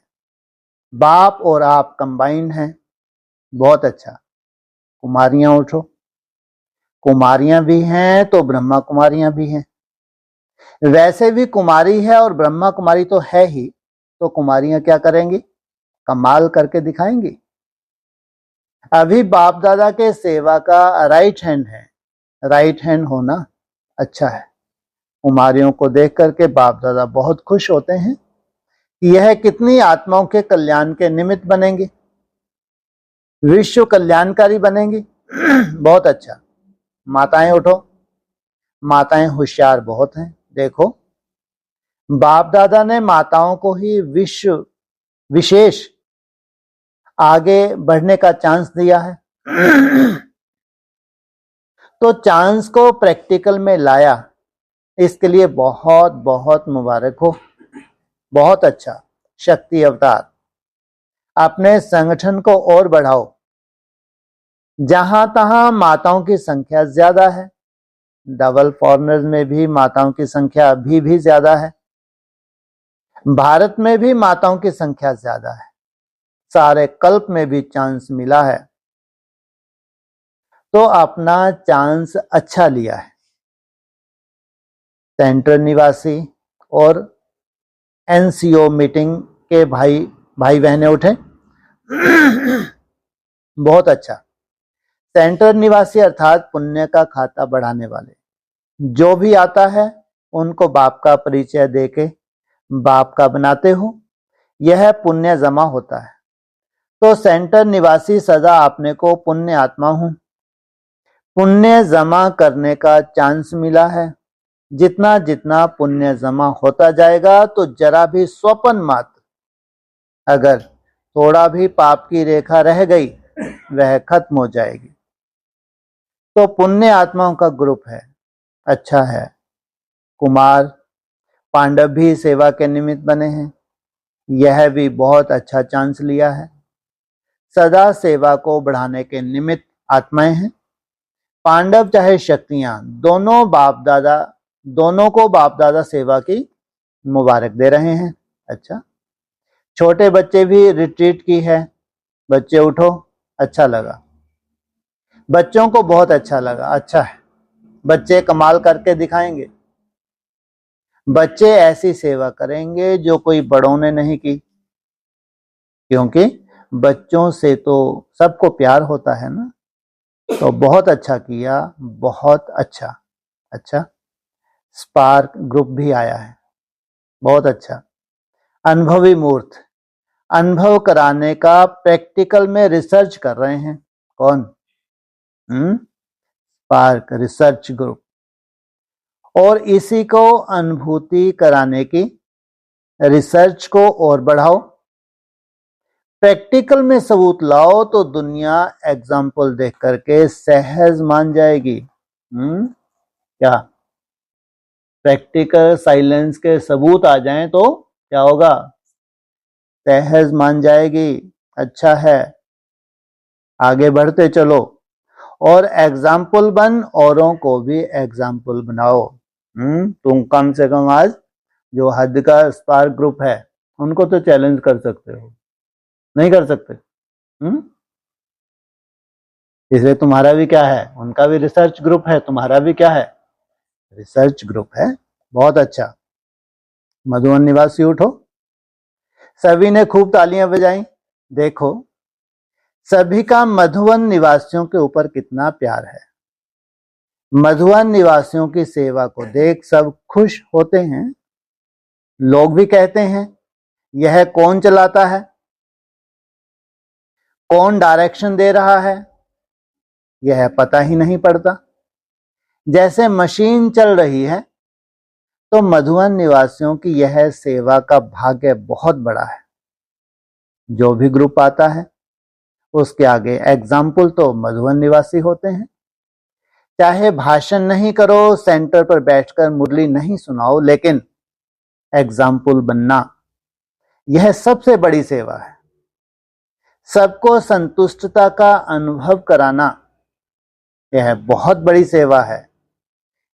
बाप और आप कंबाइंड हैं। बहुत अच्छा। कुमारियां उठो। कुमारियां भी हैं तो ब्रह्मा कुमारियां भी हैं। वैसे भी कुमारी है और ब्रह्मा कुमारी तो है ही, तो कुमारियां क्या करेंगी? कमाल करके दिखाएंगी। अभी बाप दादा के सेवा का राइट हैंड है। राइट हैंड होना अच्छा है। कुमारियों को देख करके बाप दादा बहुत खुश होते हैं कि यह कितनी आत्माओं के कल्याण के निमित्त बनेंगी, विश्व कल्याणकारी बनेंगी। बहुत अच्छा। माताएं उठो। माताएं होशियार बहुत हैं। देखो, बाप दादा ने माताओं को ही विश्व विशेष आगे बढ़ने का चांस दिया है। तो चांस को प्रैक्टिकल में लाया, इसके लिए बहुत बहुत मुबारक हो। बहुत अच्छा। शक्ति अवतार, अपने संगठन को और बढ़ाओ। जहां तहां माताओं की संख्या ज्यादा है, डबल फॉरनर्स में भी माताओं की संख्या अभी भी ज्यादा है। भारत में भी माताओं की संख्या ज्यादा है। सारे कल्प में भी चांस मिला है, तो अपना चांस अच्छा लिया है। सेंट्रल निवासी और एनसीओ मीटिंग के भाई बहने उठे। बहुत अच्छा। सेंट्रल निवासी अर्थात पुण्य का खाता बढ़ाने वाले, जो भी आता है उनको बाप का परिचय देके बाप का बनाते हो, यह पुण्य जमा होता है। तो सेंटर निवासी सदा अपने को पुण्य आत्मा हूं, पुण्य जमा करने का चांस मिला है। जितना जितना पुण्य जमा होता जाएगा, तो जरा भी स्वपन मात्र अगर थोड़ा भी पाप की रेखा रह गई, वह खत्म हो जाएगी। तो पुण्य आत्माओं का ग्रुप है, अच्छा है। कुमार पांडव भी सेवा के निमित्त बने हैं, यह भी बहुत अच्छा चांस लिया है। सदा सेवा को बढ़ाने के निमित्त आत्माएं हैं। पांडव चाहे शक्तियां, दोनों को बाप दादा सेवा की मुबारक दे रहे हैं। अच्छा। छोटे बच्चे भी रिट्रीट की है। बच्चे उठो, अच्छा लगा। बच्चों को बहुत अच्छा लगा। अच्छा है, बच्चे कमाल करके दिखाएंगे। बच्चे ऐसी सेवा करेंगे जो कोई बड़ों ने नहीं की, क्योंकि बच्चों से तो सबको प्यार होता है ना। तो बहुत अच्छा किया, बहुत अच्छा। अच्छा, स्पार्क ग्रुप भी आया है, बहुत अच्छा। अनुभवी मूर्त, अनुभव कराने का प्रैक्टिकल में रिसर्च कर रहे हैं, कौन? Spark research group. और इसी को अनुभूति कराने की, रिसर्च को और बढ़ाओ, प्रैक्टिकल में सबूत लाओ तो दुनिया एग्जाम्पल देख करके सहज मान जाएगी। क्या प्रैक्टिकल साइलेंस के सबूत आ जाएं तो क्या होगा? सहज मान जाएगी। अच्छा है, आगे बढ़ते चलो और एग्जाम्पल बन, औरों को भी एग्जाम्पल बनाओ। तुम कम से कम आज जो हद का स्पार्क ग्रुप है उनको तो चैलेंज कर सकते हो, नहीं कर सकते? इसलिए तुम्हारा भी क्या है, उनका भी रिसर्च ग्रुप है, तुम्हारा भी क्या है, रिसर्च ग्रुप है। बहुत अच्छा। मधुबन निवासी उठो। सभी ने खूब तालियां बजाई। देखो सभी का मधुबन निवासियों के ऊपर कितना प्यार है। मधुबन निवासियों की सेवा को देख सब खुश होते हैं। लोग भी कहते हैं यह कौन चलाता है, कौन डायरेक्शन दे रहा है, यह पता ही नहीं पड़ता। जैसे मशीन चल रही है। तो मधुबन निवासियों की यह सेवा का भाग्य बहुत बड़ा है। जो भी ग्रुप आता है उसके आगे एग्जाम्पल तो मधुबन निवासी होते हैं। चाहे भाषण नहीं करो, सेंटर पर बैठकर मुरली नहीं सुनाओ, लेकिन एग्जाम्पल बनना यह सबसे बड़ी सेवा है। सबको संतुष्टता का अनुभव कराना यह बहुत बड़ी सेवा है।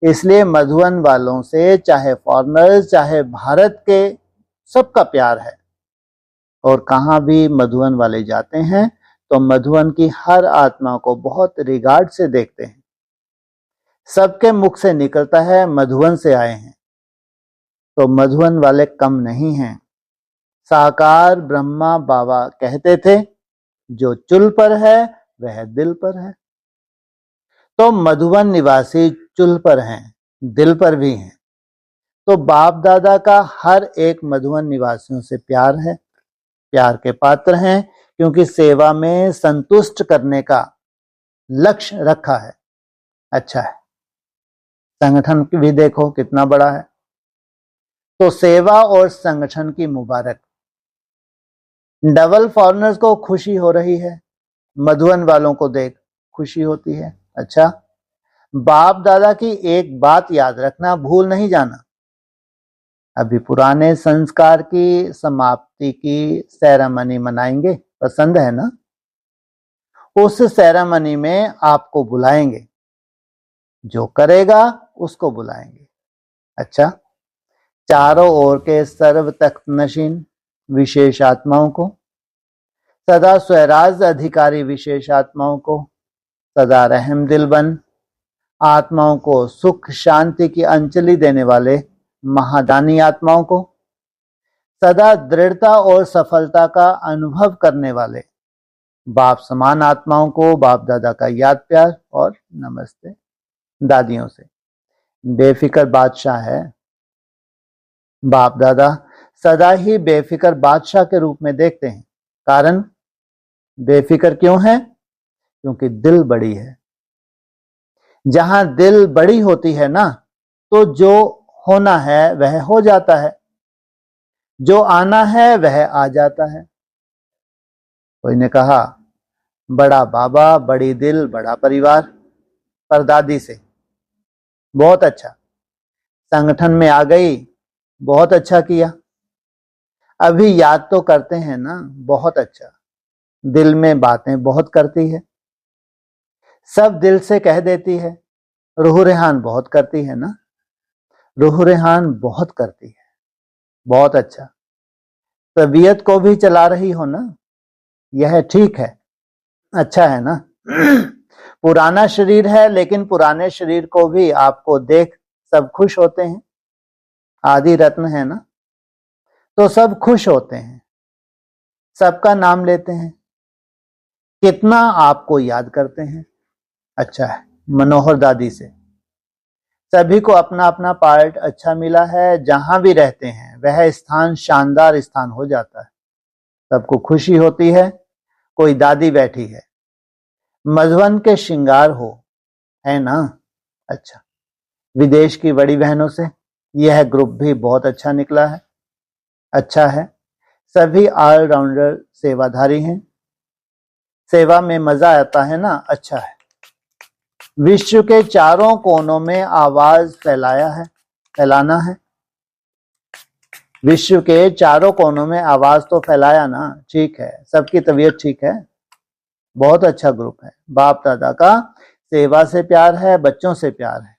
इसलिए मधुबन वालों से, चाहे फॉरेनर्स चाहे भारत के, सबका प्यार है। और कहां भी मधुबन वाले जाते हैं तो मधुबन की हर आत्मा को बहुत रिगार्ड से देखते हैं। सबके मुख से निकलता है मधुबन से आए हैं। तो मधुबन वाले कम नहीं हैं। साकार ब्रह्मा बाबा कहते थे जो चुल पर है वह दिल पर है। तो मधुबन निवासी चुल पर हैं, दिल पर भी हैं। तो बाप दादा का हर एक मधुबन निवासियों से प्यार है, प्यार के पात्र हैं, क्योंकि सेवा में संतुष्ट करने का लक्ष्य रखा है। अच्छा है। संगठन भी देखो कितना बड़ा है। तो सेवा और संगठन की मुबारक। डबल फॉरेनर्स को खुशी हो रही है, मधुबन वालों को देख खुशी होती है। अच्छा, बाप दादा की एक बात याद रखना, भूल नहीं जाना। अभी पुराने संस्कार की समाप्ति की सेरेमनी मनाएंगे, पसंद है ना? उस सेरेमनी में आपको बुलाएंगे, जो करेगा उसको बुलाएंगे। अच्छा, चारों ओर के सर्व तख्त नशीन विशेष आत्माओं को, सदा स्वराज अधिकारी विशेष आत्माओं को, सदा रहम दिल बन आत्माओं को, सुख शांति की अंजलि देने वाले महादानी आत्माओं को, सदा दृढ़ता और सफलता का अनुभव करने वाले बाप समान आत्माओं को बाप दादा का याद प्यार और नमस्ते। दादियों से बेफिक्र बादशाह है बाप दादा, सदा ही बेफिक्र बादशाह के रूप में देखते हैं। कारण बेफिक्र क्यों है? क्योंकि दिल बड़ी है। जहां दिल बड़ी होती है ना, तो जो होना है वह हो जाता है, जो आना है वह आ जाता है। कोई ने कहा बड़ा बाबा, बड़ी दिल, बड़ा परिवार, परदादी से। बहुत अच्छा। संगठन में आ गई, बहुत अच्छा किया। अभी याद तो करते हैं ना, बहुत अच्छा। दिल में बातें बहुत करती है, सब दिल से कह देती है। रूह रेहान बहुत करती है ना, रूह रेहान बहुत करती है। बहुत अच्छा। तबीयत को भी चला रही हो ना, यह ठीक है, अच्छा है ना। पुराना शरीर है, लेकिन पुराने शरीर को भी आपको देख सब खुश होते हैं। आदि रत्न है ना, तो सब खुश होते हैं, सबका नाम लेते हैं, कितना आपको याद करते हैं। अच्छा है। मनोहर दादी से सभी को अपना अपना पार्ट अच्छा मिला है, जहां भी रहते हैं वह स्थान शानदार स्थान हो जाता है, सबको खुशी होती है। कोई दादी बैठी है, मधुवन के श्रृंगार हो, है ना। अच्छा, विदेश की बड़ी बहनों से यह ग्रुप भी बहुत अच्छा निकला है, अच्छा है। सभी ऑलराउंडर सेवाधारी हैं, सेवा में मजा आता है ना, अच्छा है। विश्व के चारों कोनों में आवाज फैलाना है। विश्व के चारों कोनों में आवाज तो फैलाया ना, ठीक है, सबकी तबीयत ठीक है, बहुत अच्छा ग्रुप है। बाप दादा का सेवा से प्यार है, बच्चों से प्यार है,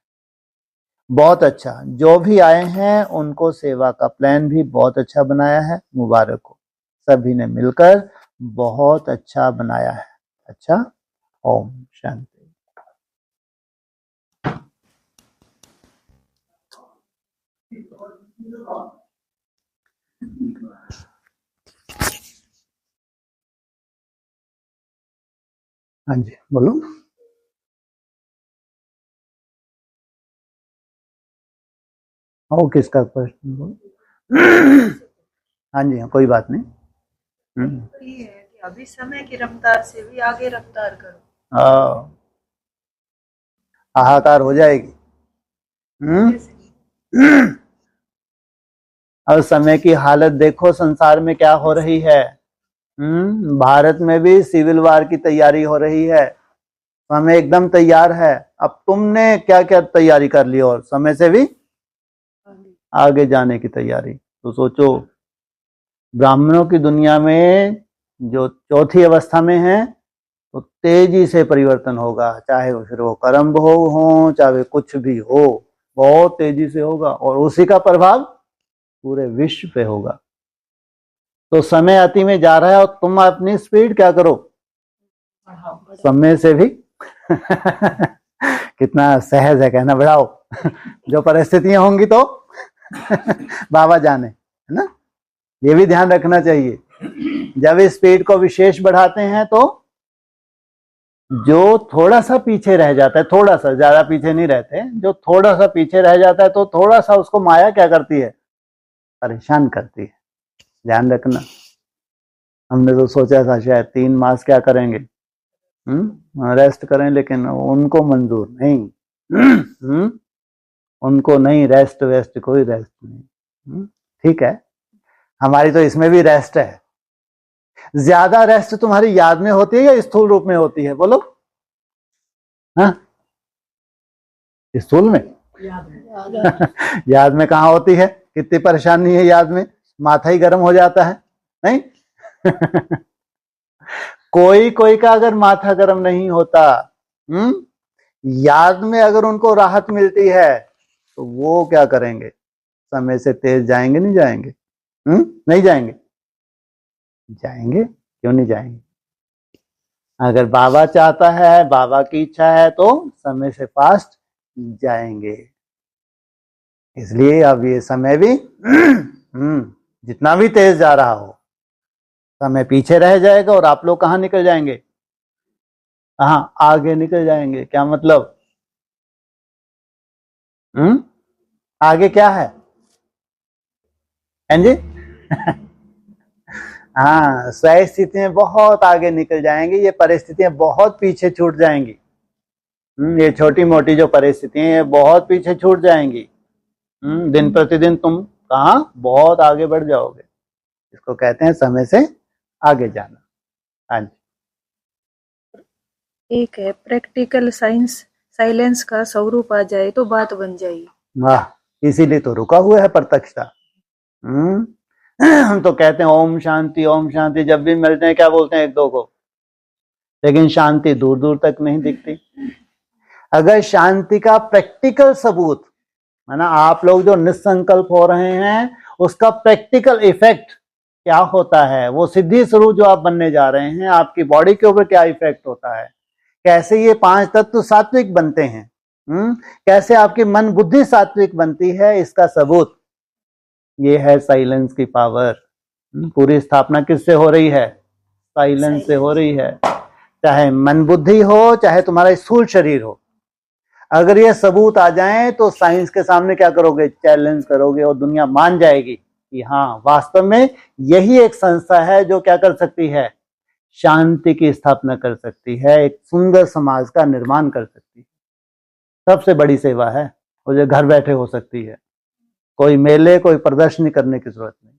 बहुत अच्छा। जो भी आए हैं उनको सेवा का प्लान भी बहुत अच्छा बनाया है, मुबारक हो। सभी ने मिलकर बहुत अच्छा बनाया है, अच्छा। ओम शांति। हाँ जी बोलो। ओ किसका प्रश्न बोलो। हाँ जी, कोई बात नहीं। ये है कि अभी समय की रफ्तार से भी आगे रफ्तार करो। हाहाकार हो जाएगी। और समय की हालत देखो, संसार में क्या हो रही है। भारत में भी सिविल वार की तैयारी हो रही है, समय एकदम तैयार है। अब तुमने क्या क्या तैयारी कर ली, और समय से भी आगे जाने की तैयारी। तो सोचो, ब्राह्मणों की दुनिया में जो चौथी अवस्था में है, तो तेजी से परिवर्तन होगा, चाहे फिर वो कर्म भोग हो, चाहे कुछ भी हो, बहुत तेजी से होगा, और उसी का प्रभाव पूरे विश्व पे होगा। तो समय अति में जा रहा है, और तुम अपनी स्पीड क्या करो, समय से भी कितना सहज है कहना, बढ़ाओ। जो परिस्थितियां होंगी तो बाबा जाने, है ना, ये भी ध्यान रखना चाहिए। जब इस स्पीड को विशेष बढ़ाते हैं तो जो थोड़ा सा पीछे रह जाता है, थोड़ा सा, ज्यादा पीछे नहीं रहते, जो थोड़ा सा पीछे रह जाता है, तो थोड़ा सा उसको माया क्या करती है, परेशान करती है। ध्यान रखना। हमने तो सोचा था शायद 3 मास क्या करेंगे, रेस्ट करें, लेकिन उनको मंजूर नहीं। उनको नहीं, रेस्ट वेस्ट कोई रेस्ट नहीं। ठीक है, हमारी तो इसमें भी रेस्ट है। ज्यादा रेस्ट तुम्हारी याद में होती है या स्थूल रूप में होती है, बोलो। हाँ, स्थूल में। याद में कहाँ होती है, कितनी परेशानी है याद में, माथा ही गर्म हो जाता है, नहीं। कोई कोई का अगर माथा गर्म नहीं होता, याद में अगर उनको राहत मिलती है, तो वो क्या करेंगे, समय से तेज जाएंगे नहीं जाएंगे, नहीं जाएंगे, जाएंगे, क्यों नहीं जाएंगे। अगर बाबा चाहता है, बाबा की इच्छा है, तो समय से फास्ट जाएंगे। इसलिए अब ये समय भी जितना भी तेज जा रहा हो, समय पीछे रह जाएगा, और आप लोग कहाँ निकल जाएंगे, हाँ, आगे निकल जाएंगे। क्या मतलब, आगे क्या है, हैं जी। हाँ, स्वयं स्थिति में बहुत आगे निकल जाएंगे, ये परिस्थितियां बहुत पीछे छूट जाएंगी। ये छोटी मोटी जो परिस्थितियां ये बहुत पीछे छूट जाएंगी। दिन प्रतिदिन तुम कहाँ बहुत आगे बढ़ जाओगे। इसको कहते हैं समय से आगे जाना। हाँ जी। एक है प्रैक्टिकल साइंस, साइलेंस का स्वरूप आ जाए तो बात बन जाएगी। वाह, इसीलिए तो रुका हुआ है प्रत्यक्षता। हम तो कहते हैं ओम शांति ओम शांति, जब भी मिलते हैं क्या बोलते हैं एक दो को, लेकिन शांति दूर दूर तक नहीं दिखती। अगर शांति का प्रैक्टिकल सबूत, है ना, आप लोग जो निसंकल्प हो रहे हैं, उसका प्रैक्टिकल इफेक्ट क्या होता है, वो सिद्धि स्वरूप जो आप बनने जा रहे हैं, आपकी बॉडी के ऊपर क्या इफेक्ट होता है, कैसे ये 5 तत्व सात्विक बनते हैं, कैसे आपकी मन बुद्धि सात्विक बनती है, इसका सबूत ये है साइलेंस की पावर। पूरी स्थापना किससे हो रही है, साइलेंस से हो रही है। चाहे मन बुद्धि हो, चाहे तुम्हारा स्थूल शरीर हो, अगर ये सबूत आ जाएं तो साइंस के सामने क्या करोगे, चैलेंज करोगे, और दुनिया मान जाएगी कि हाँ वास्तव में यही एक संस्था है जो क्या कर सकती है, शांति की स्थापना कर सकती है, एक सुंदर समाज का निर्माण कर सकती है। सबसे बड़ी सेवा है, और जो घर बैठे हो सकती है, कोई मेले कोई प्रदर्शनी करने की जरूरत नहीं।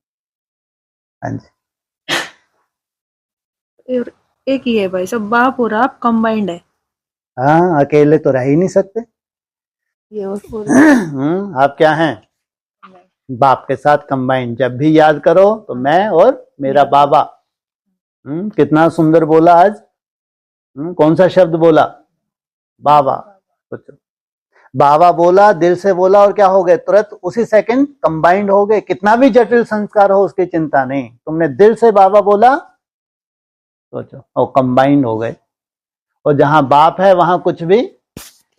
हाँ जी। और एक ही है भाई, सब बाप और आप कंबाइंड है। हाँ, अकेले तो रह ही नहीं सकते। ये और आप क्या हैं, बाप के साथ कंबाइंड। जब भी याद करो तो मैं और मेरा बाबा। कितना सुंदर बोला आज। कौन सा शब्द बोला, बाबा। सोचो, बाबा बोला, दिल से बोला, और क्या हो गए, तुरंत उसी सेकंड कंबाइंड हो गए। कितना भी जटिल संस्कार हो उसकी चिंता नहीं, तुमने दिल से बाबा बोला, सोचो, और कंबाइंड हो गए। और जहां बाप है वहां कुछ भी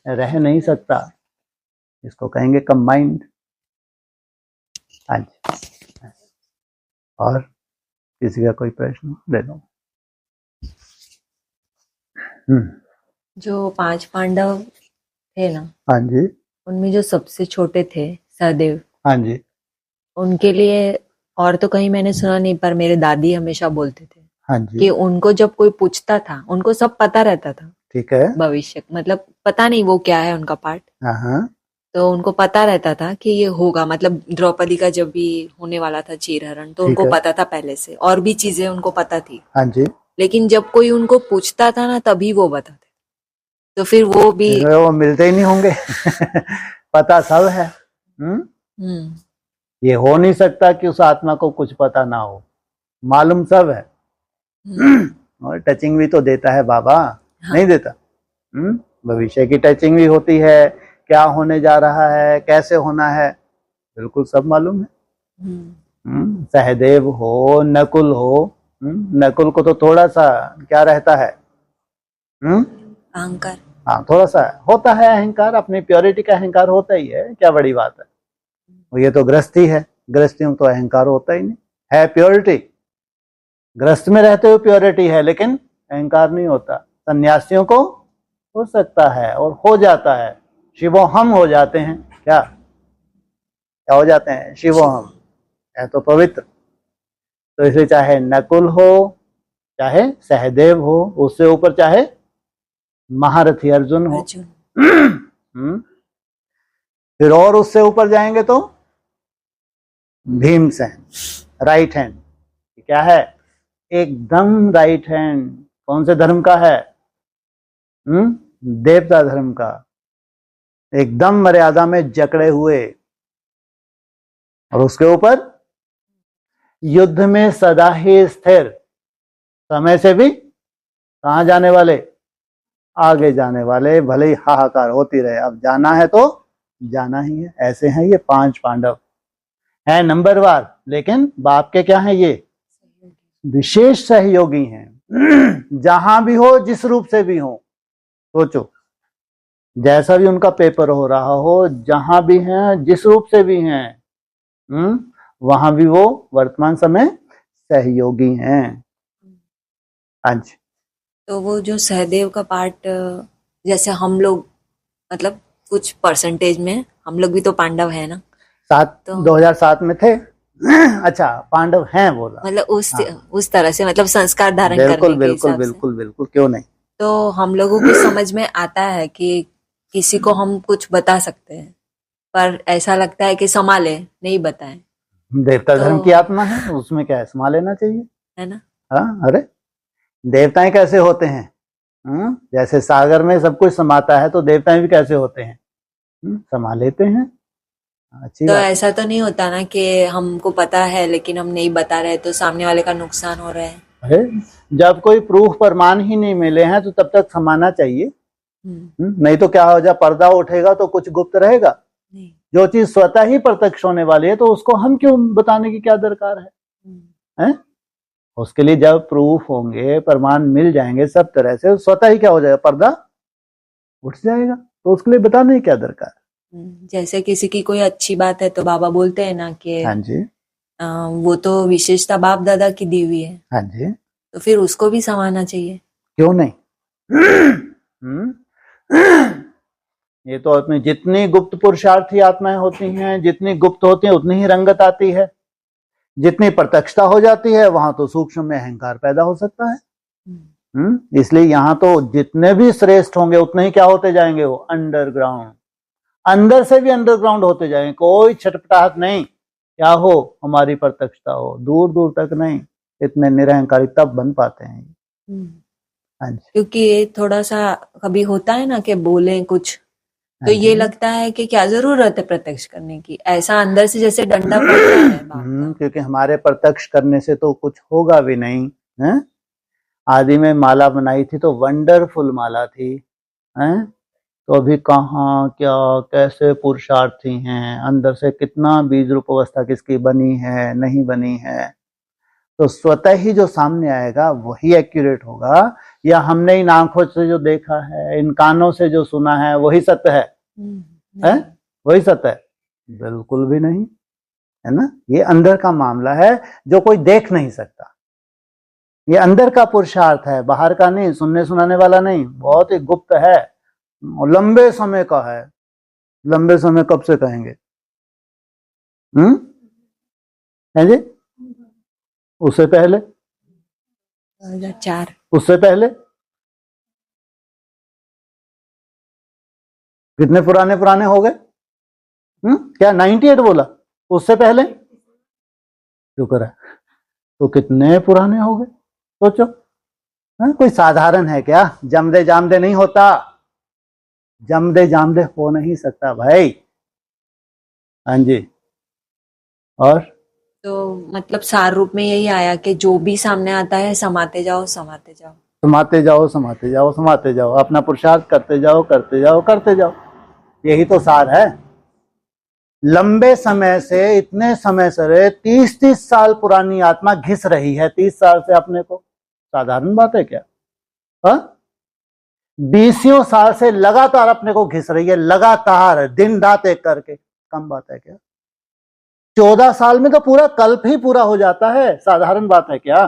रह नहीं सकता, इसको कहेंगे कंबाइंड। हाँ जी। और किसी का कोई प्रश्न ले लो। जो 5 पांडव थे ना, हाँ जी। उनमें जो सबसे छोटे थे सहदेव, हाँ जी। उनके लिए, और तो कहीं मैंने सुना नहीं, पर मेरे दादी हमेशा बोलते थे हाँ जी। कि उनको जब कोई पूछता था, उनको सब पता रहता था। ठीक है। भविष्य मतलब पता नहीं वो क्या है उनका पार्ट, हाँ। तो उनको पता रहता था कि ये होगा। मतलब द्रौपदी का जब भी होने वाला था चीरहरण, तो उनको पता था पहले से, और भी चीजें उनको पता थी। हाँ जी। लेकिन जब कोई उनको पूछता था ना, तभी वो बताते, तो फिर वो भी वो मिलते ही नहीं होंगे। पता सब है। ये हो नहीं सकता कि उस आत्मा को कुछ पता ना हो, मालूम सब है। और टचिंग भी तो देता है बाबा। हाँ। नहीं देता? भविष्य की टचिंग भी होती है, क्या होने जा रहा है, कैसे होना है, बिल्कुल सब मालूम है। सहदेव हो, नकुल हो, नकुल को तो थोड़ा सा क्या रहता है, अहंकार। हाँ, थोड़ा सा होता है अहंकार, अपनी प्योरिटी का अहंकार होता ही है, क्या बड़ी बात है। ये तो गृहस्थी है, गृहस्थियों तो अहंकार होता ही नहीं है, प्योरिटी। गृहस्थ में रहते हुए प्योरिटी है, लेकिन अहंकार नहीं होता। सन्यासियों को हो सकता है और हो जाता है, शिवो हम हो जाते हैं। क्या क्या हो जाते हैं, शिवो हम, है तो पवित्र। तो इसलिए चाहे नकुल हो, चाहे सहदेव हो, उससे ऊपर चाहे महारथी अर्जुन हो, फिर और उससे ऊपर जाएंगे तो भीमसेन, राइट हैंड। क्या है, एकदम राइट हैंड। कौन से धर्म का है, देवता धर्म का, एकदम मर्यादा में जकड़े हुए। और उसके ऊपर युद्ध में सदा ही स्थिर, समय से भी कहां जाने वाले, आगे जाने वाले, भले ही हाहाकार होती रहे, अब जाना है तो जाना ही है। ऐसे हैं ये 5 पांडव, हैं नंबरवार, लेकिन बाप के क्या हैं, ये विशेष सहयोगी हैं। जहां भी हो, जिस रूप से भी हो, सोचो, जैसा भी उनका पेपर हो रहा हो, जहां भी हैं, जिस रूप से भी हैं, वहां भी वो वर्तमान समय सहयोगी हैं। आज तो वो जो सहदेव का पार्ट, जैसे हम लोग, मतलब कुछ परसेंटेज में हम लोग भी तो पांडव है ना, 2007 में थे। अच्छा, पांडव हैं बोला, मतलब उस तरह से, मतलब संस्कार धारण करने के बिल्कुल बिल्कुल बिल्कुल, क्यों नहीं। तो हम लोगों की समझ में आता है कि किसी को हम कुछ बता सकते हैं, पर ऐसा लगता है कि संभाले नहीं बताएं। देवता धर्म की आत्मा है, उसमें क्या है, संभाल लेना चाहिए, है ना। हाँ, अरे देवताएं कैसे होते हैं, जैसे सागर में सब कुछ समाता है, तो देवताएं भी कैसे होते हैं, संभाल लेते हैं। अच्छी तो बात। ऐसा तो नहीं होता ना कि हमको पता है लेकिन हम नहीं बता रहे, तो सामने वाले का नुकसान हो रहा है। अरे जब कोई प्रूफ प्रमाण ही नहीं मिले हैं तो तब तक समाना चाहिए। नहीं तो क्या हो जाए, पर्दा उठेगा तो कुछ गुप्त रहेगा। जो चीज स्वतः ही प्रत्यक्ष होने वाली है, तो उसको हम क्यों बताने की क्या दरकार है? उसके लिए जब प्रूफ होंगे, प्रमाण मिल जाएंगे सब तरह से, स्वतः ही क्या हो जाएगा, पर्दा उठ जाएगा, तो उसके लिए बताने की क्या दरकार। जैसे किसी की कोई अच्छी बात है तो बाबा बोलते हैं ना कि हाँ जी, वो तो विशेषता बाप दादा की दी हुई है। हाँ जी, तो फिर उसको भी संभालना चाहिए, क्यों नहीं। ये तो अपनी जितनी गुप्त पुरुषार्थी आत्माएं होती हैं, जितनी गुप्त होती हैं उतनी ही रंगत आती है। जितनी प्रत्यक्षता हो जाती है वहां तो सूक्ष्म में अहंकार पैदा हो सकता है। इसलिए यहाँ तो जितने भी श्रेष्ठ होंगे उतने ही क्या होते जाएंगे, वो अंडरग्राउंड, अंदर से भी अंडरग्राउंड होते जाएंगे। कोई छटपटाहट नहीं, क्या हो, हमारी प्रत्यक्षता हो, दूर दूर तक नहीं, इतने निरहंकारी तब बन पाते हैं। हाँ जी। क्योंकि ये थोड़ा सा कभी होता है ना कि बोले कुछ तो ये लगता है कि क्या जरूरत है प्रत्यक्ष करने की, ऐसा अंदर से जैसे डंडा पड़ रहा है बाप का। क्योंकि हमारे प्रत्यक्ष करने से तो कुछ होगा भी नहीं है। आदि में माला बनाई थी तो वंडरफुल माला थी, हैं? तो अभी कहाँ क्या कैसे पुरुषार्थी हैं, अंदर से कितना बीज रूप अवस्था किसकी बनी है नहीं बनी है, तो स्वतः ही जो सामने आएगा वही एक्यूरेट होगा, या हमने इन आंखों से जो देखा है, इन कानों से जो सुना है वही सत्य है? वही सत्य है? बिल्कुल भी नहीं, है ना। ये अंदर का मामला है जो कोई देख नहीं सकता। ये अंदर का पुरुषार्थ है, बाहर का नहीं, सुनने सुनाने वाला नहीं, बहुत ही गुप्त है, लंबे समय का है। लंबे समय कब से कहेंगे? है जी? उससे पहले 2004, उससे पहले कितने पुराने पुराने हो गए? क्या 98 बोला? उससे पहले शुक्र है, तो कितने पुराने हो गए सोचो। कोई साधारण है क्या? जमदे जामदे नहीं होता, जमदे जामदे हो नहीं सकता भाई। हाँ जी। और तो मतलब सार रूप में यही आया कि जो भी सामने आता है समाते जाओ समाते जाओ, समाते जाओ समाते जाओ समाते जाओ, अपना पुरुषार्थ करते जाओ करते जाओ करते जाओ, यही तो सार है। लंबे समय से, इतने समय से 30-30 साल पुरानी आत्मा घिस रही है 30 साल से अपने को, साधारण बात है क्या? 20 साल से लगातार अपने को घिस रही है, लगातार दिन रात एक करके, कम बात है क्या? 14 साल में तो पूरा कल्प ही पूरा हो जाता है, साधारण बात है क्या?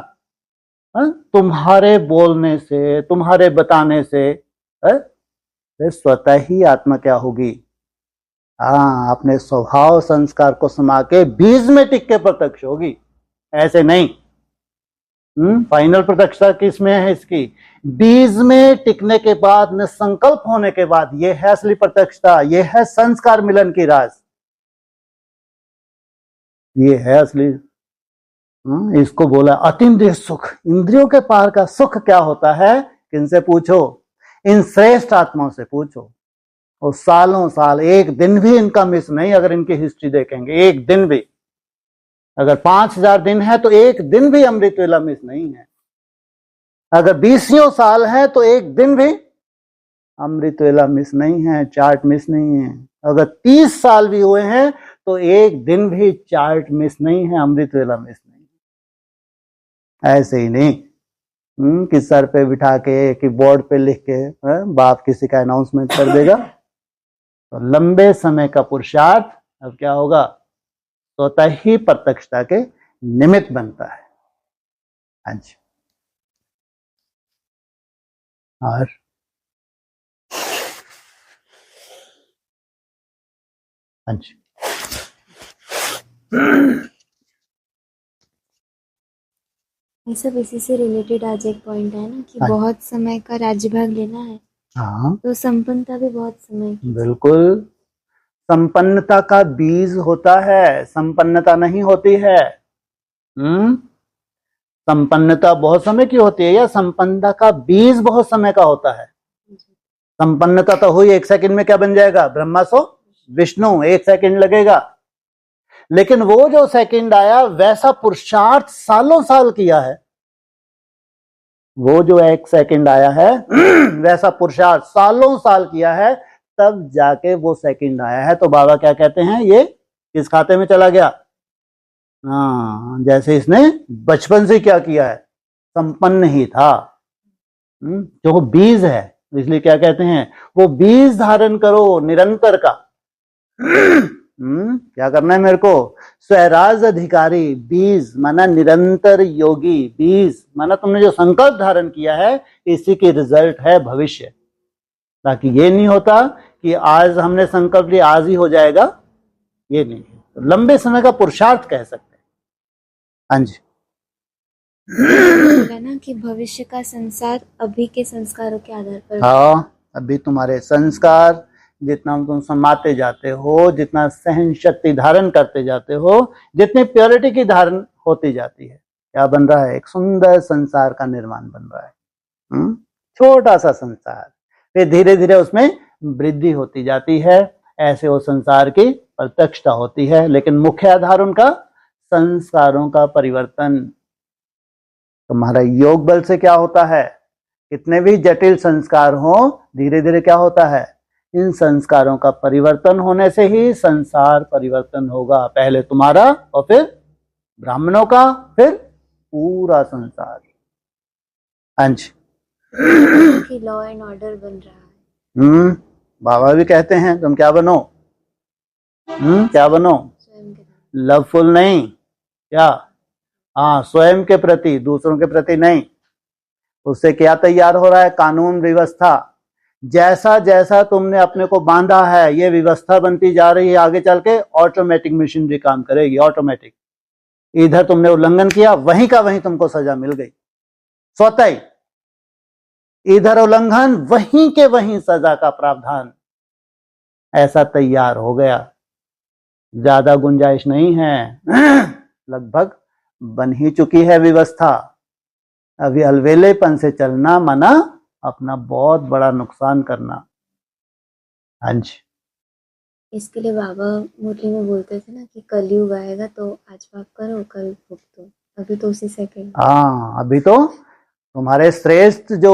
तुम्हारे बोलने से, तुम्हारे बताने से स्वतः ही आत्मा क्या होगी? अपने स्वभाव संस्कार को समा के बीज में टिक के प्रत्यक्ष होगी, ऐसे नहीं। फाइनल प्रत्यक्षता किसमें है इसकी? बीज में टिकने के बाद, निसंकल्प होने के बाद, ये है असली प्रत्यक्षता, ये है संस्कार मिलन की राज, ये है असली। इसको बोला अतीन्द्रिय सुख, इंद्रियों के पार का सुख क्या होता है? किनसे पूछो? इन श्रेष्ठ आत्माओं से पूछो। और सालों साल, एक दिन भी इनका मिस नहीं। अगर इनकी हिस्ट्री देखेंगे, एक दिन भी, अगर 5000 दिन है तो एक दिन भी अमृत वेला मिस नहीं है। अगर 20 साल है तो एक दिन भी अमृत वेला मिस नहीं है, चार्ट मिस नहीं है। अगर 30 साल भी हुए हैं तो एक दिन भी चार्ट मिस नहीं है, अमृत वेला मिस नहीं है। ऐसे ही नहीं कि सर पे बिठा के, कि बोर्ड पे लिख के बाप किसी का अनाउंसमेंट कर देगा। तो लंबे समय का पुरुषार्थ अब क्या होगा? स्वतः ही प्रत्यक्षता के निमित्त बनता है। हाँ जी। और हाँ जी, सब इसी से रिलेटेड आज एक पॉइंट है ना कि हाँ। बहुत समय का राज्य भाग लेना है, हाँ तो संपन्नता भी बहुत समय की। बिल्कुल, संपन्नता का बीज होता है, संपन्नता नहीं होती है। संपन्नता बहुत समय की होती है, या संपन्नता का बीज बहुत समय का होता है। संपन्नता तो हुई, 1 सेकंड में क्या बन जाएगा? ब्रह्मा सो विष्णु, 1 सेकंड लगेगा। लेकिन वो जो सेकंड आया वैसा पुरुषार्थ सालों साल किया है। वो जो 1 सेकंड आया है वैसा पुरुषार्थ सालों साल किया है, तब जाके वो सेकंड आया है। तो बाबा क्या कहते हैं? ये किस खाते में चला गया? जैसे इसने बचपन से क्या किया है, संपन्न ही था। जो बीज है, इसलिए क्या कहते हैं? वो बीज धारण करो निरंतर का। क्या करना है मेरे को? स्वराज अधिकारी, बीज माना निरंतर योगी, बीज माना तुमने जो संकल्प धारण किया है, इसी की रिजल्ट है भविष्य। ताकि ये नहीं होता कि आज हमने संकल्प लिया आज ही हो जाएगा, ये नहीं है। तो लंबे समय का पुरुषार्थ कह सकते हैं। हाँ जी। बोला ना कि भविष्य का संसार अभी के संस्कारों के आधार पर। हाँ, अभी तुम्हारे संस्कार जितना तुम समाते जाते हो, जितना सहन शक्ति धारण करते जाते हो, जितनी प्योरिटी की धारण होती जाती है, क्या बन रहा है? एक सुंदर संसार का निर्माण बन रहा है। छोटा सा संसार, फिर धीरे धीरे उसमें वृद्धि होती जाती है। ऐसे वो संसार की प्रत्यक्षता होती है, लेकिन मुख्य आधार उनका संस्कारों का परिवर्तन। तुम्हारा योग बल से क्या होता है? कितने भी जटिल संस्कार हो, धीरे धीरे क्या होता है? इन संस्कारों का परिवर्तन होने से ही संसार परिवर्तन होगा। पहले तुम्हारा और फिर ब्राह्मणों का, फिर पूरा संसार। हाँ जी। कि लॉ एंड ऑर्डर बन रहा है। बाबा भी कहते हैं तुम क्या बनो? क्या बनो? स्वयं के लवफुल नहीं, क्या? हाँ, स्वयं के प्रति, दूसरों के प्रति नहीं। उससे क्या तैयार हो रहा है? कानून व्यवस्था। जैसा जैसा तुमने अपने को बांधा है, ये व्यवस्था बनती जा रही है। आगे चल के ऑटोमेटिक मशीनरी काम करेगी, ऑटोमेटिक। इधर तुमने उल्लंघन किया, वहीं का वहीं तुमको सजा मिल गई, स्वतः ही। इधर उल्लंघन, वहीं के वहीं सजा का प्रावधान ऐसा तैयार हो गया। ज्यादा गुंजाइश नहीं है, लगभग बन ही चुकी है व्यवस्था। अभी अलवेलेपन से चलना माना अपना बहुत बड़ा नुकसान करना। हाँ जी। इसके लिए बाबा मुरली में बोलते थे ना कि कलयुग आएगा तो आज पाप करो कल भुगतो। अभी तो उसी सेकंड। हाँ, अभी तो तुम्हारे श्रेष्ठ जो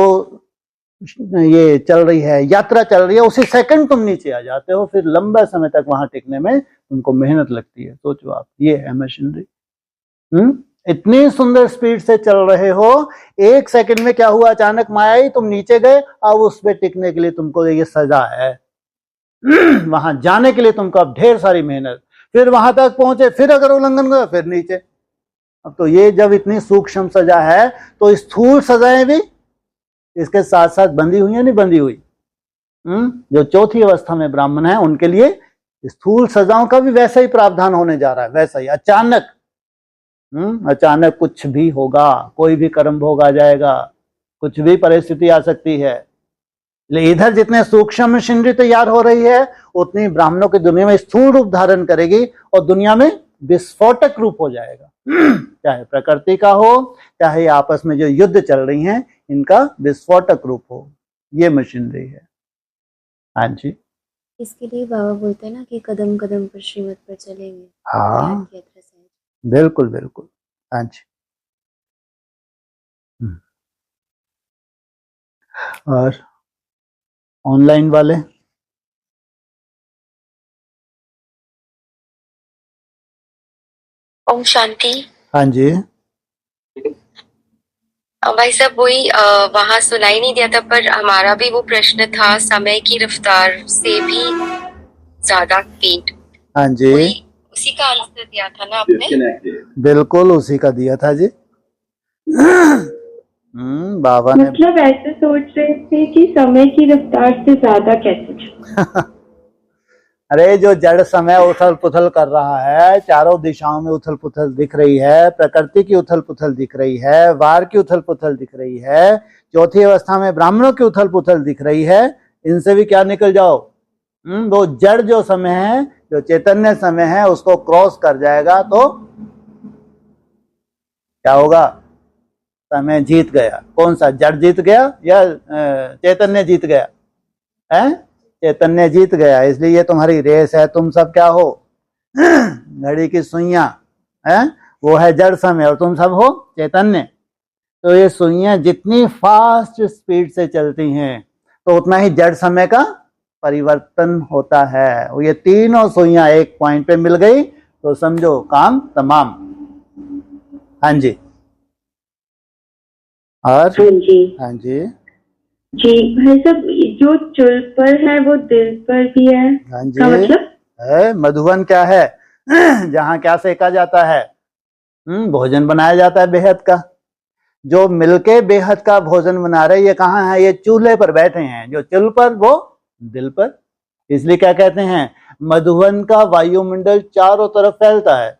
ये चल रही है, यात्रा चल रही है, उसी सेकंड तुम नीचे आ जाते हो। फिर लंबा समय तक वहां टिकने में तुमको मेहनत लगती है। सोचो आप, ये है मशीनरी। इतनी सुंदर स्पीड से चल रहे हो, एक सेकंड में क्या हुआ? अचानक माया ही, तुम नीचे गए। अब उस पे टिकने के लिए तुमको ये सजा है। वहां जाने के लिए तुमको अब ढेर सारी मेहनत, फिर वहां तक पहुंचे, फिर अगर उल्लंघन करो फिर नीचे। अब तो ये जब इतनी सूक्ष्म सजा है, तो स्थूल सजाएं भी इसके साथ साथ बंधी हुई है, नहीं बंधी हुई? जो चौथी अवस्था में ब्राह्मण है, उनके लिए स्थूल सजाओं का भी वैसा ही प्रावधान होने जा रहा है। वैसा ही अचानक अचानक कुछ भी होगा, कोई भी कर्म भोग आ जाएगा, कुछ भी परिस्थिति आ सकती है। इधर जितने सूक्ष्म मशीनरी तैयार हो रही है, उतनी ब्राह्मणों की दुनिया में स्थूल रूप धारण करेगी और दुनिया में विस्फोटक रूप हो जाएगा। चाहे प्रकृति का हो, चाहे आपस में जो युद्ध चल रही हैं, इनका विस्फोटक रूप हो, ये मशीनरी है। हाँ जी। इसके लिए बाबा बोलते हैं ना कि कदम कदम पर श्रीमत पर चलेंगे। हाँ, यात्रा से। बिल्कुल बिल्कुल। हाँ जी। और ऑनलाइन वाले? ओम शांति। हाँ जी। भाई साहब, वही वहां सुनाई नहीं दिया था, पर हमारा भी वो प्रश्न था, समय की रफ्तार से भी ज्यादा स्पीड। हाँ जी, वही उसी का आंसर दिया था ना आपने? बिल्कुल उसी का दिया था जी। बाबा ने मतलब ऐसे सोच रहे थे कि समय की रफ्तार से ज्यादा कैसे? अरे जो जड़ समय उथल पुथल कर रहा है, चारों दिशाओं में उथल पुथल दिख रही है, प्रकृति की उथल पुथल दिख रही है, वार की उथल पुथल दिख रही है, चौथी अवस्था में ब्राह्मणों की उथल पुथल दिख रही है, इनसे भी क्या निकल जाओ। वो जड़ जो समय है, जो चैतन्य समय है, उसको क्रॉस कर जाएगा तो क्या होगा? समय जीत गया। कौन सा? जड़ जीत गया या चैतन्य जीत गया? है चैतन्य जीत गया। इसलिए ये तुम्हारी रेस है। तुम सब क्या हो? घड़ी की सुइयां है, वो है जड़ समय, और तुम सब हो चैतन्य। तो ये सुइयां जितनी फास्ट स्पीड से चलती हैं, तो उतना ही जड़ समय का परिवर्तन होता है। वो ये तीनों सुइयां एक पॉइंट पे मिल गई तो समझो काम तमाम। हाँ जी। और जी हाँ जी। जी भाई साहब, जो चुल पर है वो दिल पर भी है। हाँ जी। का मतलब है मधुबन क्या है? जहाँ क्या सेका जाता है? भोजन बनाया जाता है बेहद का। जो मिलके बेहद का भोजन बना रहे, ये कहाँ है? ये चूल्हे पर बैठे हैं। जो चुल पर, वो दिल पर। इसलिए क्या कहते हैं, मधुवन का वायुमंडल चारों तरफ फैलता है।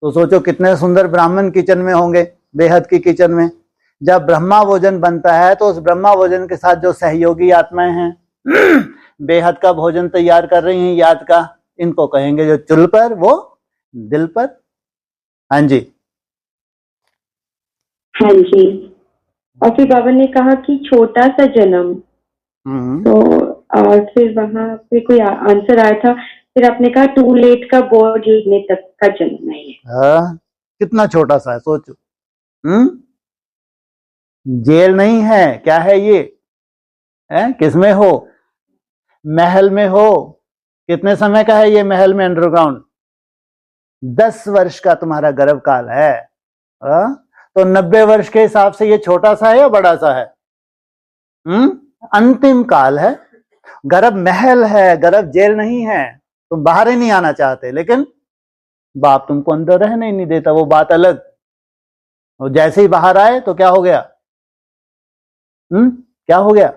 तो सोचो कितने सुंदर ब्राह्मण किचन में होंगे, बेहद की किचन में। जब ब्रह्मा भोजन बनता है तो उस ब्रह्मा भोजन के साथ जो सहयोगी आत्माएं हैं बेहद का भोजन तैयार कर रही हैं याद का, इनको कहेंगे जो चुल पर वो दिल पर। हाँ जी हाँ जी। और फिर बाबा ने कहा कि छोटा सा जन्म, तो और फिर वहां पे कोई आंसर आया था, फिर आपने कहा टू लेट का बोर्ड लिखने तक का जन्म है ये। कितना छोटा सा है सोचो। जेल नहीं है, क्या है ये, किसमें हो, महल में हो। कितने समय का है ये महल में अंडरग्राउंड, 10 वर्ष का तुम्हारा गर्भ काल है। तो 90 वर्ष के हिसाब से ये छोटा सा है या बड़ा सा है? अंतिम काल है, गर्भ महल है, गर्भ जेल नहीं है। तुम बाहर ही नहीं आना चाहते, लेकिन बाप तुमको अंदर रहने ही नहीं देता, वो बात अलग। और जैसे ही बाहर आए तो क्या हो गया? क्या हो गया?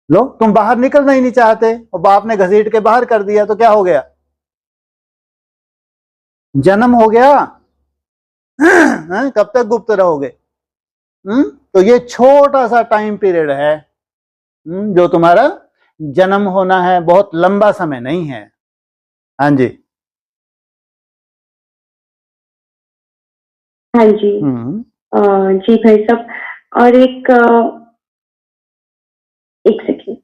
लो, तुम बाहर निकलना ही नहीं चाहते और बाप ने घसीट के बाहर कर दिया, तो क्या हो गया? जन्म हो गया। कब तक गुप्त रहोगे? तो ये छोटा सा टाइम पीरियड है जो तुम्हारा जन्म होना है, बहुत लंबा समय नहीं है। हाँ जी हाँ जी। जी भाई साहब, और एक सेकेंड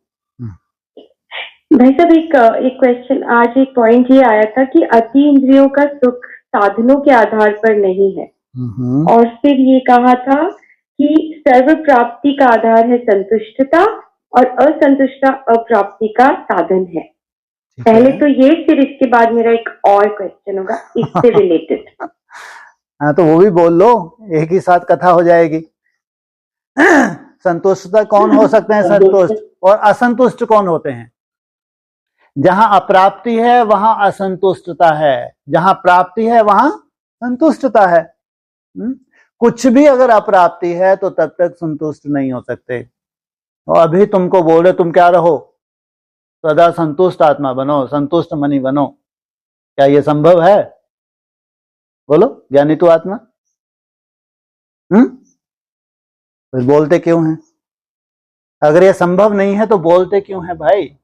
भाई साहब, एक क्वेश्चन, आज एक पॉइंट ये आया था कि अति इंद्रियों का सुख साधनों के आधार पर नहीं है, और फिर ये कहा था कि सर्व प्राप्ति का आधार है संतुष्टता और असंतुष्टता अप्राप्ति का साधन है। पहले तो ये, फिर इसके बाद मेरा एक और क्वेश्चन होगा इससे रिलेटेड। हाँ तो वो भी बोल लो, एक ही साथ कथा हो जाएगी। संतुष्टता कौन हो सकते हैं? संतुष्ट। और असंतुष्ट कौन होते हैं? जहां अप्राप्ति है वहां असंतुष्टता है, जहां प्राप्ति है वहां संतुष्टता है। कुछ भी अगर अप्राप्ति है तो तब तक संतुष्ट नहीं हो सकते। और अभी तुमको बोले तुम क्या रहो, सदा संतुष्ट आत्मा बनो, संतुष्ट मनी बनो, क्या ये संभव है? बोलो ज्ञानी तू आत्मा। फिर बोलते क्यों हैं? अगर ये संभव नहीं है तो बोलते क्यों है भाई?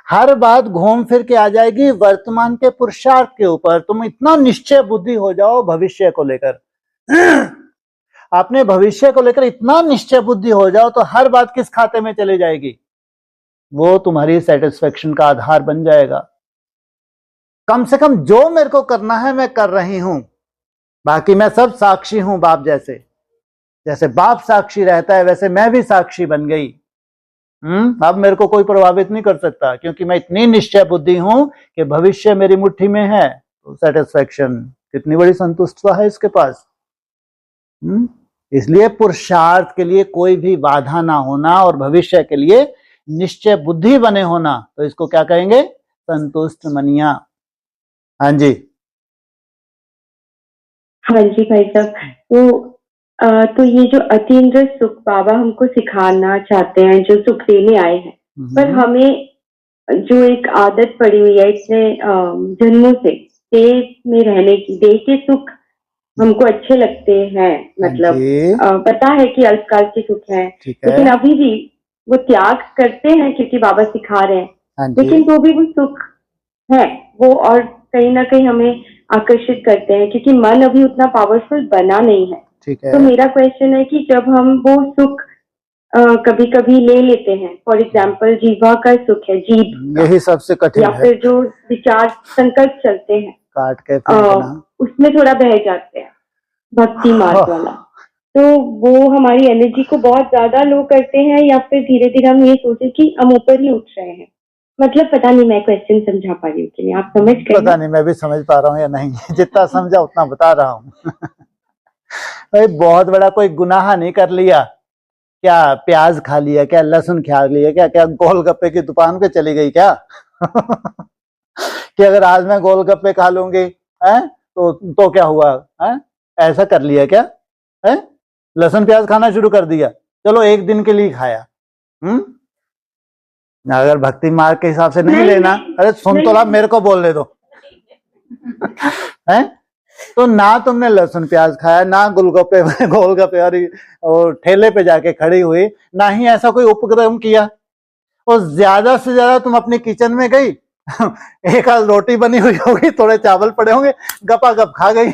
हर बात घूम फिर के आ जाएगी वर्तमान के पुरुषार्थ के ऊपर। तुम इतना निश्चय बुद्धि हो जाओ भविष्य को लेकर, अपने भविष्य को लेकर इतना निश्चय बुद्धि हो जाओ तो हर बात किस खाते में चली जाएगी? वो तुम्हारी सेटिस्फेक्शन का आधार बन जाएगा। कम से कम जो मेरे को करना है मैं कर रही हूं, बाकी मैं सब साक्षी हूं बाप जैसे। जैसे बाप साक्षी रहता है वैसे मैं भी साक्षी बन गई। अब मेरे को कोई प्रभावित नहीं कर सकता, क्योंकि मैं इतनी निश्चय बुद्धि हूं कि भविष्य मेरी मुट्ठी में है। तो सेटिस्फेक्शन, कितनी बड़ी संतुष्टता है इसके पास। इसलिए पुरुषार्थ के लिए कोई भी बाधा ना होना और भविष्य के लिए निश्चय बुद्धि बने होना, तो इसको क्या कहेंगे? संतुष्ट मनिया। हाँ जी हाँ जी भाई साहब, तो ये जो अतीन्द्र सुख बाबा हमको सिखाना चाहते हैं, जो सुख देने आए हैं, पर हमें जो एक आदत पड़ी हुई है इतने जन्मों से देह में रहने की, देह के सुख हमको अच्छे लगते हैं, मतलब पता है कि अल्पकाल के सुख है, लेकिन अभी भी वो त्याग करते हैं क्योंकि बाबा सिखा रहे हैं, लेकिन तो भी वो सुख है वो, और कहीं ना कहीं हमें आकर्षित करते हैं क्योंकि मन अभी उतना पावरफुल बना नहीं है। तो मेरा क्वेश्चन है कि जब हम वो सुख कभी कभी ले लेते हैं, फॉर एग्जाम्पल जीवा का सुख है, जीभ यही सबसे कठिन या फिर जो विचार संकल्प चलते हैं काट के उसमें थोड़ा बह जाते हैं भक्ति मार्ग वाला, तो वो हमारी एनर्जी को बहुत ज्यादा लो करते हैं, या फिर धीरे धीरे हम ये सोचे कि हम ऊपर ही उठ रहे हैं। मतलब पता नहीं मैं क्वेश्चन समझा पा रही हूँ कि नहीं, आप समझ गए? पता नहीं मैं भी समझ पा रहा हूँ या नहीं, जितना समझा उतना बता रहा हूँ। भाई बहुत बड़ा कोई गुनाह नहीं कर लिया क्या? प्याज खा लिया क्या? लहसुन खा लिया क्या? क्या गोलगप्पे की दुकान पे चली गई क्या? कि अगर आज मैं गोलगप्पे खा लूंगी तो क्या हुआ? ऐसा कर लिया क्या? लहसुन प्याज खाना शुरू कर दिया, चलो एक दिन के लिए खाया, अगर भक्ति मार्ग के हिसाब से नहीं नहीं, लेना, नहीं, अरे सुन तो नहीं। ला, मेरे को बोलने दो। हैं? तो ना तुमने लहसुन प्याज खाया, ना गोलगप्पे गोलगप्पे और ठेले पे जाके खड़ी हुई, ना ही ऐसा कोई उपक्रम किया। और ज्यादा से ज्यादा तुम अपनी किचन में गई, एक आध रोटी बनी हुई होगी, थोड़े चावल पड़े होंगे, गपा गप खा गई।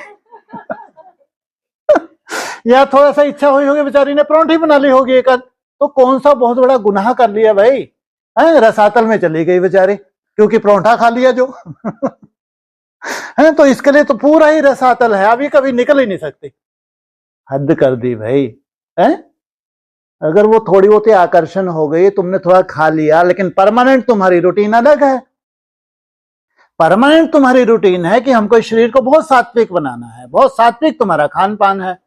या थोड़ा सा इच्छा हुई होगी, बेचारी ने परोंठी बना ली होगी एक आध, तो कौन सा बहुत बड़ा गुनाह कर लिया भाई? है, रसातल में चली गई बेचारी, क्योंकि परोंठा खा लिया जो। है, तो इसके लिए तो पूरा ही रसातल है, अभी कभी निकल ही नहीं सकती। हद कर दी भाई। है, अगर वो थोड़ी बहुत आकर्षण हो गई, तुमने थोड़ा खा लिया, लेकिन परमानेंट तुम्हारी रूटीन अलग है। परमानेंट तुम्हारी रूटीन है कि हमको शरीर को बहुत सात्विक बनाना है, बहुत सात्विक तुम्हारा खान पान है।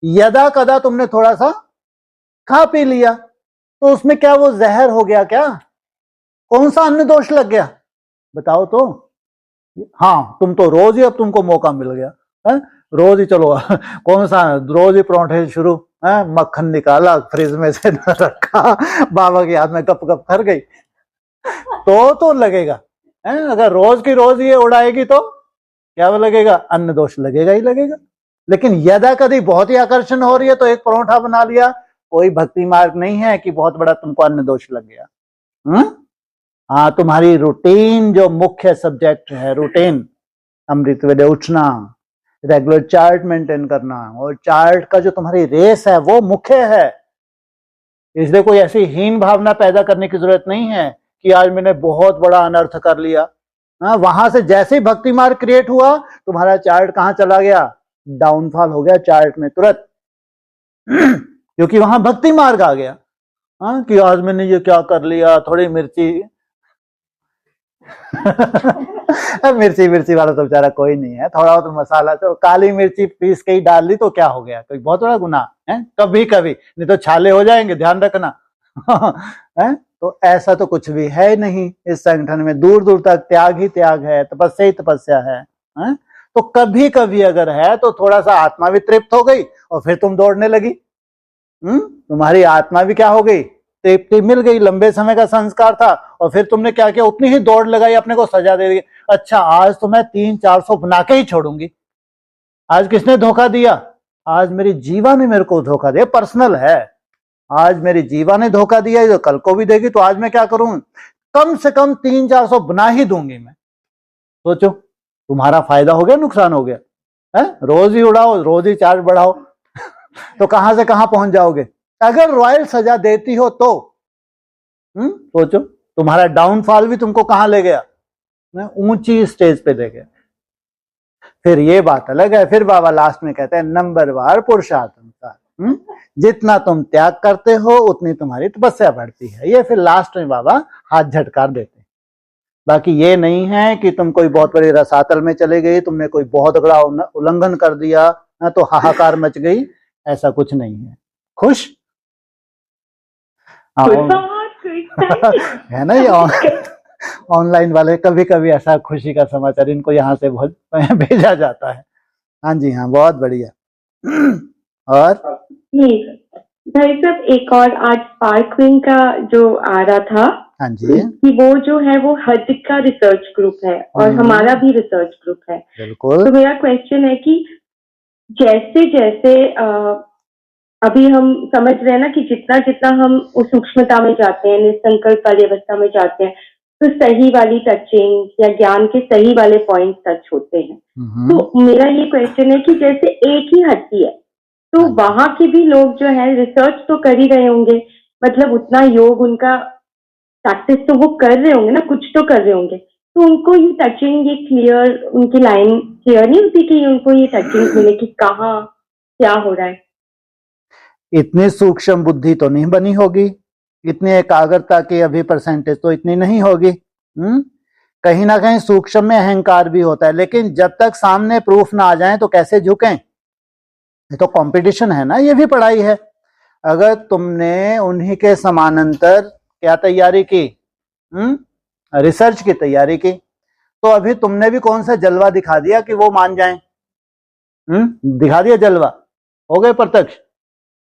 यदा कदा तुमने थोड़ा सा खा पी लिया, तो उसमें क्या वो जहर हो गया क्या? कौन सा अन्न दोष लग गया बताओ तो? हाँ, तुम तो रोज ही, अब तुमको मौका मिल गया है, रोज ही चलो। कौन सा रोज ही परोंठे शुरू है, मक्खन निकाला फ्रिज में से रखा, बाबा के हाथ में गप गप कर गई, तो लगेगा है। अगर रोज की रोज ये उड़ाएगी तो क्या वो लगेगा? अन्न दोष लगेगा ही लगेगा। लेकिन यदा कभी बहुत ही आकर्षण हो रही है तो एक परोंठा बना लिया, कोई भक्ति मार्ग नहीं है कि बहुत बड़ा तुमको अन्न दोष लग गया। हाँ, तुम्हारी रूटीन जो मुख्य सब्जेक्ट है, रूटीन, अमृत वेले उठना, रेगुलर चार्ट मेंटेन करना, और चार्ट का जो तुम्हारी रेस है वो मुख्य है। इसलिए कोई ऐसी हीन भावना पैदा करने की जरूरत नहीं है कि आज मैंने बहुत बड़ा अनर्थ कर लिया। हाँ, वहां से जैसे ही भक्ति मार्ग क्रिएट हुआ, तुम्हारा चार्ट कहाँ चला गया? डाउनफॉल हो गया चार्ट में तुरंत। क्योंकि वहां भक्ति मार्ग आ गया। हाँ, कि आज मैंने ये क्या कर लिया, थोड़ी मिर्ची। मिर्ची वाला तो बेचारा कोई नहीं है, थोड़ा बहुत मसाला, तो काली मिर्ची पीस के ही डाल दी तो क्या हो गया? कोई बहुत बड़ा गुनाह है? कभी कभी, नहीं तो छाले हो जाएंगे, ध्यान रखना। है, तो ऐसा तो कुछ भी है नहीं इस संगठन में। दूर दूर तक त्याग ही त्याग है, तपस्या ही तपस्या है। तो कभी कभी अगर है तो थोड़ा सा आत्मा भी तृप्त हो गई और फिर तुम दौड़ने लगी। तुम्हारी आत्मा भी क्या हो गई? तृप्ति मिल गई, लंबे समय का संस्कार था, और फिर तुमने क्या किया? उतनी ही दौड़ लगाई, अपने को सजा दे दी। अच्छा, आज तो मैं 300-400 बना के ही छोड़ूंगी। आज किसने धोखा दिया? आज मेरी जीवा ने मेरे को धोखा दिया, पर्सनल है। आज मेरी जीवा ने धोखा दिया, जो कल को भी देगी, तो आज मैं क्या करूं? कम से कम 300-400 बना ही दूंगी मैं। सोचो, तुम्हारा फायदा हो गया, नुकसान हो गया? है, रोज ही उड़ाओ, रोज ही चार्ज बढ़ाओ, तो कहां से कहां पहुंच जाओगे? अगर रॉयल सजा देती हो तो सोचो, तुम्हारा डाउनफॉल भी तुमको कहां ले गया? ऊंची स्टेज पे ले गया। फिर ये बात अलग है, फिर बाबा लास्ट में कहते हैं नंबरवार पुरुषार्थ अनुसार, जितना तुम त्याग करते हो उतनी तुम्हारी तपस्या बढ़ती है। ये फिर लास्ट में बाबा हाथ झटकार देते हैं। बाकी ये नहीं है कि तुम कोई बहुत बड़ी रसातल में चले गई, तुमने कोई बहुत बड़ा उल्लंघन कर दिया तो हाहाकार मच गई, ऐसा कुछ नहीं है। खुश है ना? ये ऑनलाइन वाले कभी कभी ऐसा खुशी का समाचार इनको यहाँ से बहुत भेजा जाता है। हाँ जी, हाँ, बहुत बढ़िया। और भाई साहब, एक और आज स्पार्क विंग का जो आ रहा था, हाँ जी, कि वो जो है वो हद का रिसर्च ग्रुप है और हमारा भी रिसर्च ग्रुप है। बिल्कुल। तो मेरा क्वेश्चन है कि जैसे जैसे अभी हम समझ रहे हैं ना कि जितना जितना हम उस सूक्ष्मता में जाते हैं, निसंकल्प वाली अवस्था में जाते हैं, तो सही वाली टचिंग या ज्ञान के सही वाले पॉइंट टच होते हैं। तो मेरा ये क्वेश्चन है कि जैसे एक ही हड्डी है, तो वहां के भी लोग जो है रिसर्च तो कर ही रहे होंगे, मतलब उतना योग उनका प्रैक्टिस तो वो कर रहे होंगे ना, कुछ तो कर रहे होंगे, तो उनको ये टचिंग, ये क्लियर, उनकी लाइन क्लियर नहीं होती कि उनको ये टचिंग मिले कि कहाँ क्या हो रहा है? इतनी सूक्ष्म बुद्धि तो नहीं बनी होगी, इतनी एकाग्रता की अभी परसेंटेज तो इतनी नहीं होगी। कहीं ना कहीं सूक्ष्म में अहंकार भी होता है, लेकिन जब तक सामने प्रूफ ना आ जाए तो कैसे झुकें? ये तो कंपटीशन है ना, ये भी पढ़ाई है। अगर तुमने उन्हीं के समानांतर क्या तैयारी की, रिसर्च की तैयारी की, तो अभी तुमने भी कौन सा जलवा दिखा दिया कि वो मान जाएं? दिखा दिया जलवा, हो गए प्रत्यक्ष?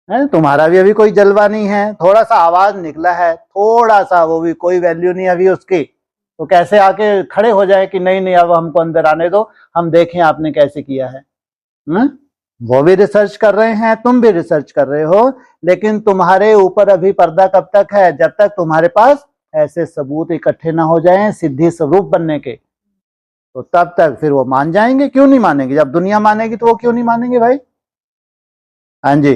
है, तुम्हारा भी अभी कोई जलवा नहीं है, थोड़ा सा आवाज निकला है, थोड़ा सा, वो भी कोई वैल्यू नहीं अभी उसकी, तो कैसे आके खड़े हो जाए कि नहीं नहीं अब हमको अंदर आने दो, हम देखें आपने कैसे किया है। वो भी रिसर्च कर रहे हैं, तुम भी रिसर्च कर रहे हो, लेकिन तुम्हारे ऊपर अभी पर्दा कब तक है, जब तक तुम्हारे पास ऐसे सबूत इकट्ठे ना हो जाएं सिद्धि स्वरूप बनने के, तो तब तक फिर वो मान जाएंगे। क्यों नहीं मानेंगे, जब दुनिया मानेगी तो वो क्यों नहीं मानेंगे भाई। हाँ जी,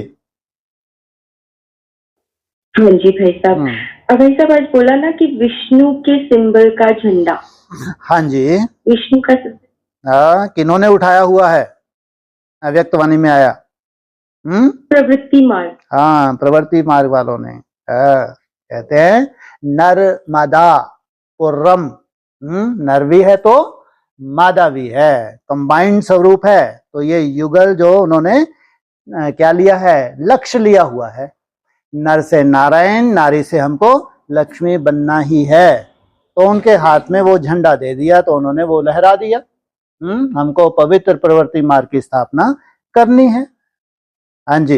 हाँ जी भाई साहब। भाई साहब आज बोला ना कि विष्णु के सिंबल का झंडा, हाँ जी, विष्णु का किन्होंने उठाया हुआ है, अव्यक्तवाणी में आया। प्रवृत्ति मार्ग, हाँ, प्रवृत्ति मार्ग वालों ने, कहते हैं नर्मदा पुरम, नर भी है तो मादा भी है, कंबाइंड स्वरूप है। तो ये युगल जो उन्होंने क्या लिया है, लक्ष्य लिया हुआ है, नर से नारायण, नारी से हमको लक्ष्मी बनना ही है, तो उनके हाथ में वो झंडा दे दिया, तो उन्होंने वो लहरा दिया। हमको पवित्र प्रवृत्ति मार्ग की स्थापना करनी है। हाँ जी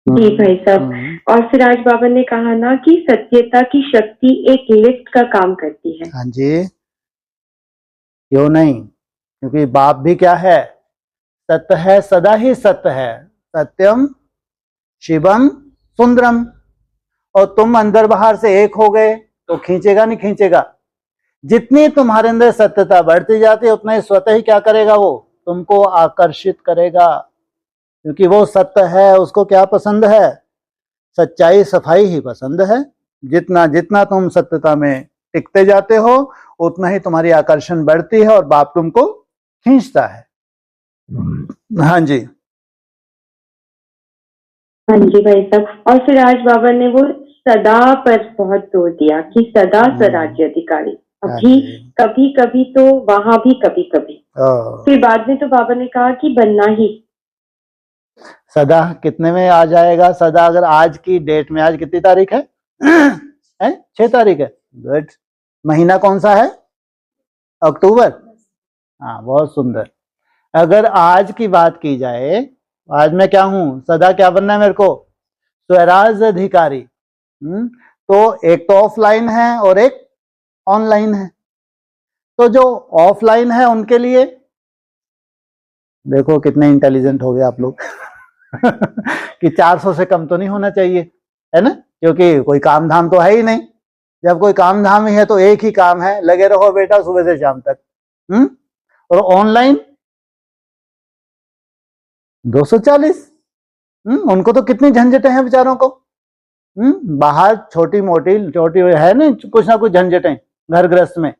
जी भाई साहब। और फिर आज बाबा ने कहा ना कि सत्यता की शक्ति एक लिफ्ट का काम करती है। हाँ जी, क्यों नहीं, क्योंकि बाप भी क्या है, सत्य है, सदा ही सत्य है, सत्यम शिवम सुंदरम। और तुम अंदर बाहर से एक हो गए तो खींचेगा नहीं खींचेगा, जितनी तुम्हारे अंदर सत्यता बढ़ती जाती है उतना ही स्वतः ही क्या करेगा, वो तुमको आकर्षित करेगा, क्योंकि वो सत्य है, उसको क्या पसंद है, सच्चाई सफाई ही पसंद है। जितना जितना तुम सत्यता में टिकते जाते हो उतना ही तुम्हारी आकर्षण बढ़ती है और बाप तुमको खींचता है। हाँ जी, हाँ जी भाई साहब। और फिर आज बाबा ने वो सदा पर बहुत जोर दिया कि सदा स्वराज्य अधिकारी, अभी कभी कभी तो वहां भी कभी कभी, फिर बाद में तो बाबा ने कहा कि बनना ही सदा। कितने में आ जाएगा सदा, अगर आज की डेट में, आज कितनी तारीख है, 6 तारीख है, गुड। महीना कौन सा है, अक्टूबर। हाँ, बहुत सुंदर। अगर आज की बात की जाए, आज मैं क्या हूं, सदा क्या बनना है मेरे को, स्वराज अधिकारी। तो एक तो ऑफलाइन है और एक ऑनलाइन है। तो जो ऑफलाइन है उनके लिए देखो कितने इंटेलिजेंट हो गए आप लोग कि 400 से कम तो नहीं होना चाहिए, है ना, क्योंकि कोई काम धाम तो है ही नहीं। जब कोई काम धाम ही है तो एक ही काम है, लगे रहो बेटा सुबह से शाम तक। और ऑनलाइन 240। उनको तो कितनी झंझटें हैं बेचारों को। बाहर छोटी है ना, कुछ ना कुछ झंझटें घर गृहस्थ में।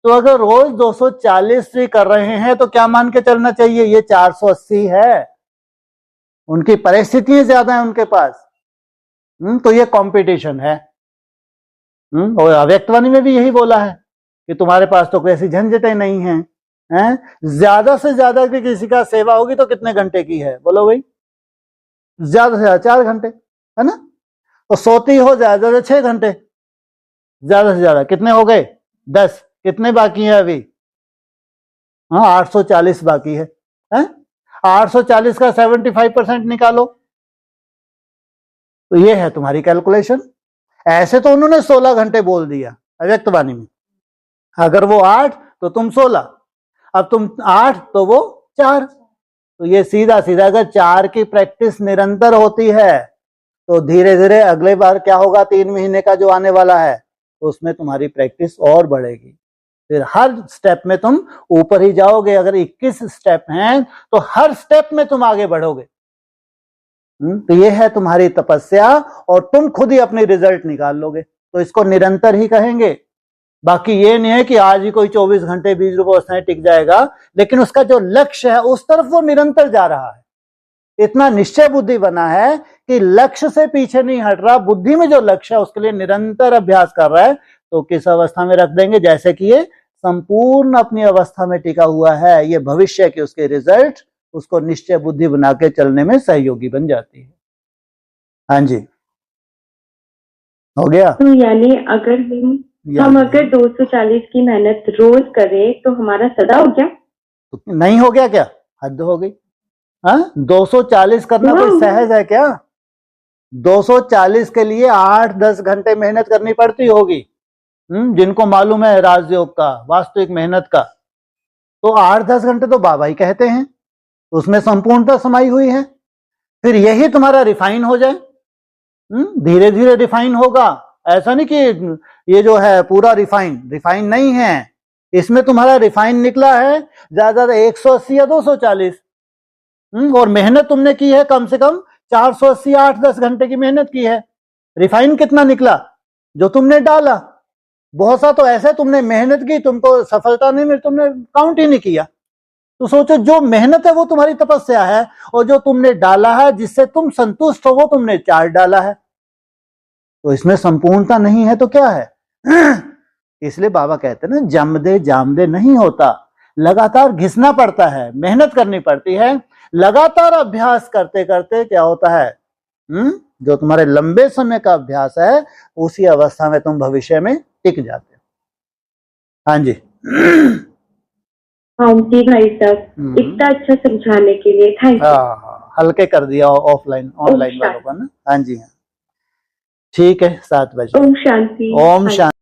तो अगर रोज 240 से कर रहे हैं तो क्या मान के चलना चाहिए, ये 480 है। उनकी परिस्थितियां ज्यादा है उनके पास। तो ये कंपटीशन है। और अव्यक्तवाणी में भी यही बोला है कि तुम्हारे पास तो कोई ऐसी झंझटें नहीं है, ज्यादा से ज्यादा कि किसी का सेवा होगी तो कितने घंटे की है, बोलो भाई, ज्यादा से ज्यादा 4 घंटे, है ना। और सोती हो ज्यादा से 6 घंटे, ज्यादा से ज्यादा कितने हो गए, 10। कितने बाकी हैं अभी, हाँ 840 बाकी है, 840 का 75% निकालो, तो ये है तुम्हारी कैलकुलेशन। ऐसे तो उन्होंने 16 घंटे बोल दिया अव्यक्तवाणी में, अगर वो 8 तो तुम 16, अब तुम 8 तो वो 4। तो ये सीधा सीधा अगर 4 की प्रैक्टिस निरंतर होती है तो धीरे धीरे अगले बार क्या होगा, 3 महीने का जो आने वाला है तो उसमें तुम्हारी प्रैक्टिस और बढ़ेगी। फिर हर स्टेप में तुम ऊपर ही जाओगे। अगर 21 स्टेप हैं तो हर स्टेप में तुम आगे बढ़ोगे। तो ये है तुम्हारी तपस्या और तुम खुद ही अपनी रिजल्ट निकाल लोगे। तो इसको निरंतर ही कहेंगे। बाकी ये नहीं है कि आज ही कोई 24 घंटे 20 रूप अवस्थाएं टिक जाएगा, लेकिन उसका जो लक्ष्य है उस तरफ वो निरंतर जा रहा है। इतना निश्चय बुद्धि बना है कि लक्ष्य से पीछे नहीं हट रहा, बुद्धि में जो लक्ष्य है उसके लिए निरंतर अभ्यास कर रहा है। तो किस अवस्था में रख देंगे, जैसे कि ये संपूर्ण अपनी अवस्था में टिका हुआ है, ये भविष्य के उसके रिजल्ट उसको निश्चय बुद्धि बना के चलने में सहयोगी बन जाती है। हाँ जी, हो गया। तो यानी अगर हम अगर 240 की मेहनत रोज करें तो हमारा सदा हो गया, नहीं हो गया क्या, हद हो गई। हाँ, 240 करना कोई सहज है क्या? 240 के लिए 8-10 घंटे मेहनत करनी पड़ती होगी। जिनको मालूम है राजयोग का, वास्तविक मेहनत का, तो 8-10 घंटे तो बाबा ही कहते हैं, उसमें संपूर्णता समाई हुई है। फिर यही तुम्हारा रिफाइन हो जाए, धीरे धीरे रिफाइन होगा। ऐसा नहीं कि ये जो है पूरा रिफाइन नहीं है, इसमें तुम्हारा रिफाइन निकला है ज्यादा 180 या 240, और मेहनत तुमने की है कम से कम 480, 8-10 घंटे की मेहनत की है। रिफाइन कितना निकला? जो तुमने डाला। बहुत सा तो ऐसे तुमने मेहनत की, तुमको सफलता नहीं मिली, तुमने काउंट ही नहीं किया। तो सोचो, जो मेहनत है वो तुम्हारी तपस्या है, और जो तुमने डाला है जिससे तुम संतुष्ट हो वो तुमने चार्ट डाला है। तो इसमें संपूर्णता नहीं है तो क्या है? इसलिए बाबा कहते हैं ना, जम दे जाम दे नहीं होता, लगातार घिसना पड़ता है, मेहनत करनी पड़ती है। लगातार अभ्यास करते करते क्या होता है, जो तुम्हारे लंबे समय का अभ्यास है, उसी अवस्था में तुम भविष्य में टिक जाते हो। हाँ जी। हाँ जी भाई साहब, इतना अच्छा समझाने के लिए थैंक यू। हल्के कर दिया ऑनलाइन वालों का ना। हाँ जी, हाँ, ठीक है, 7 बजे। ओम शांति। ओम शांति।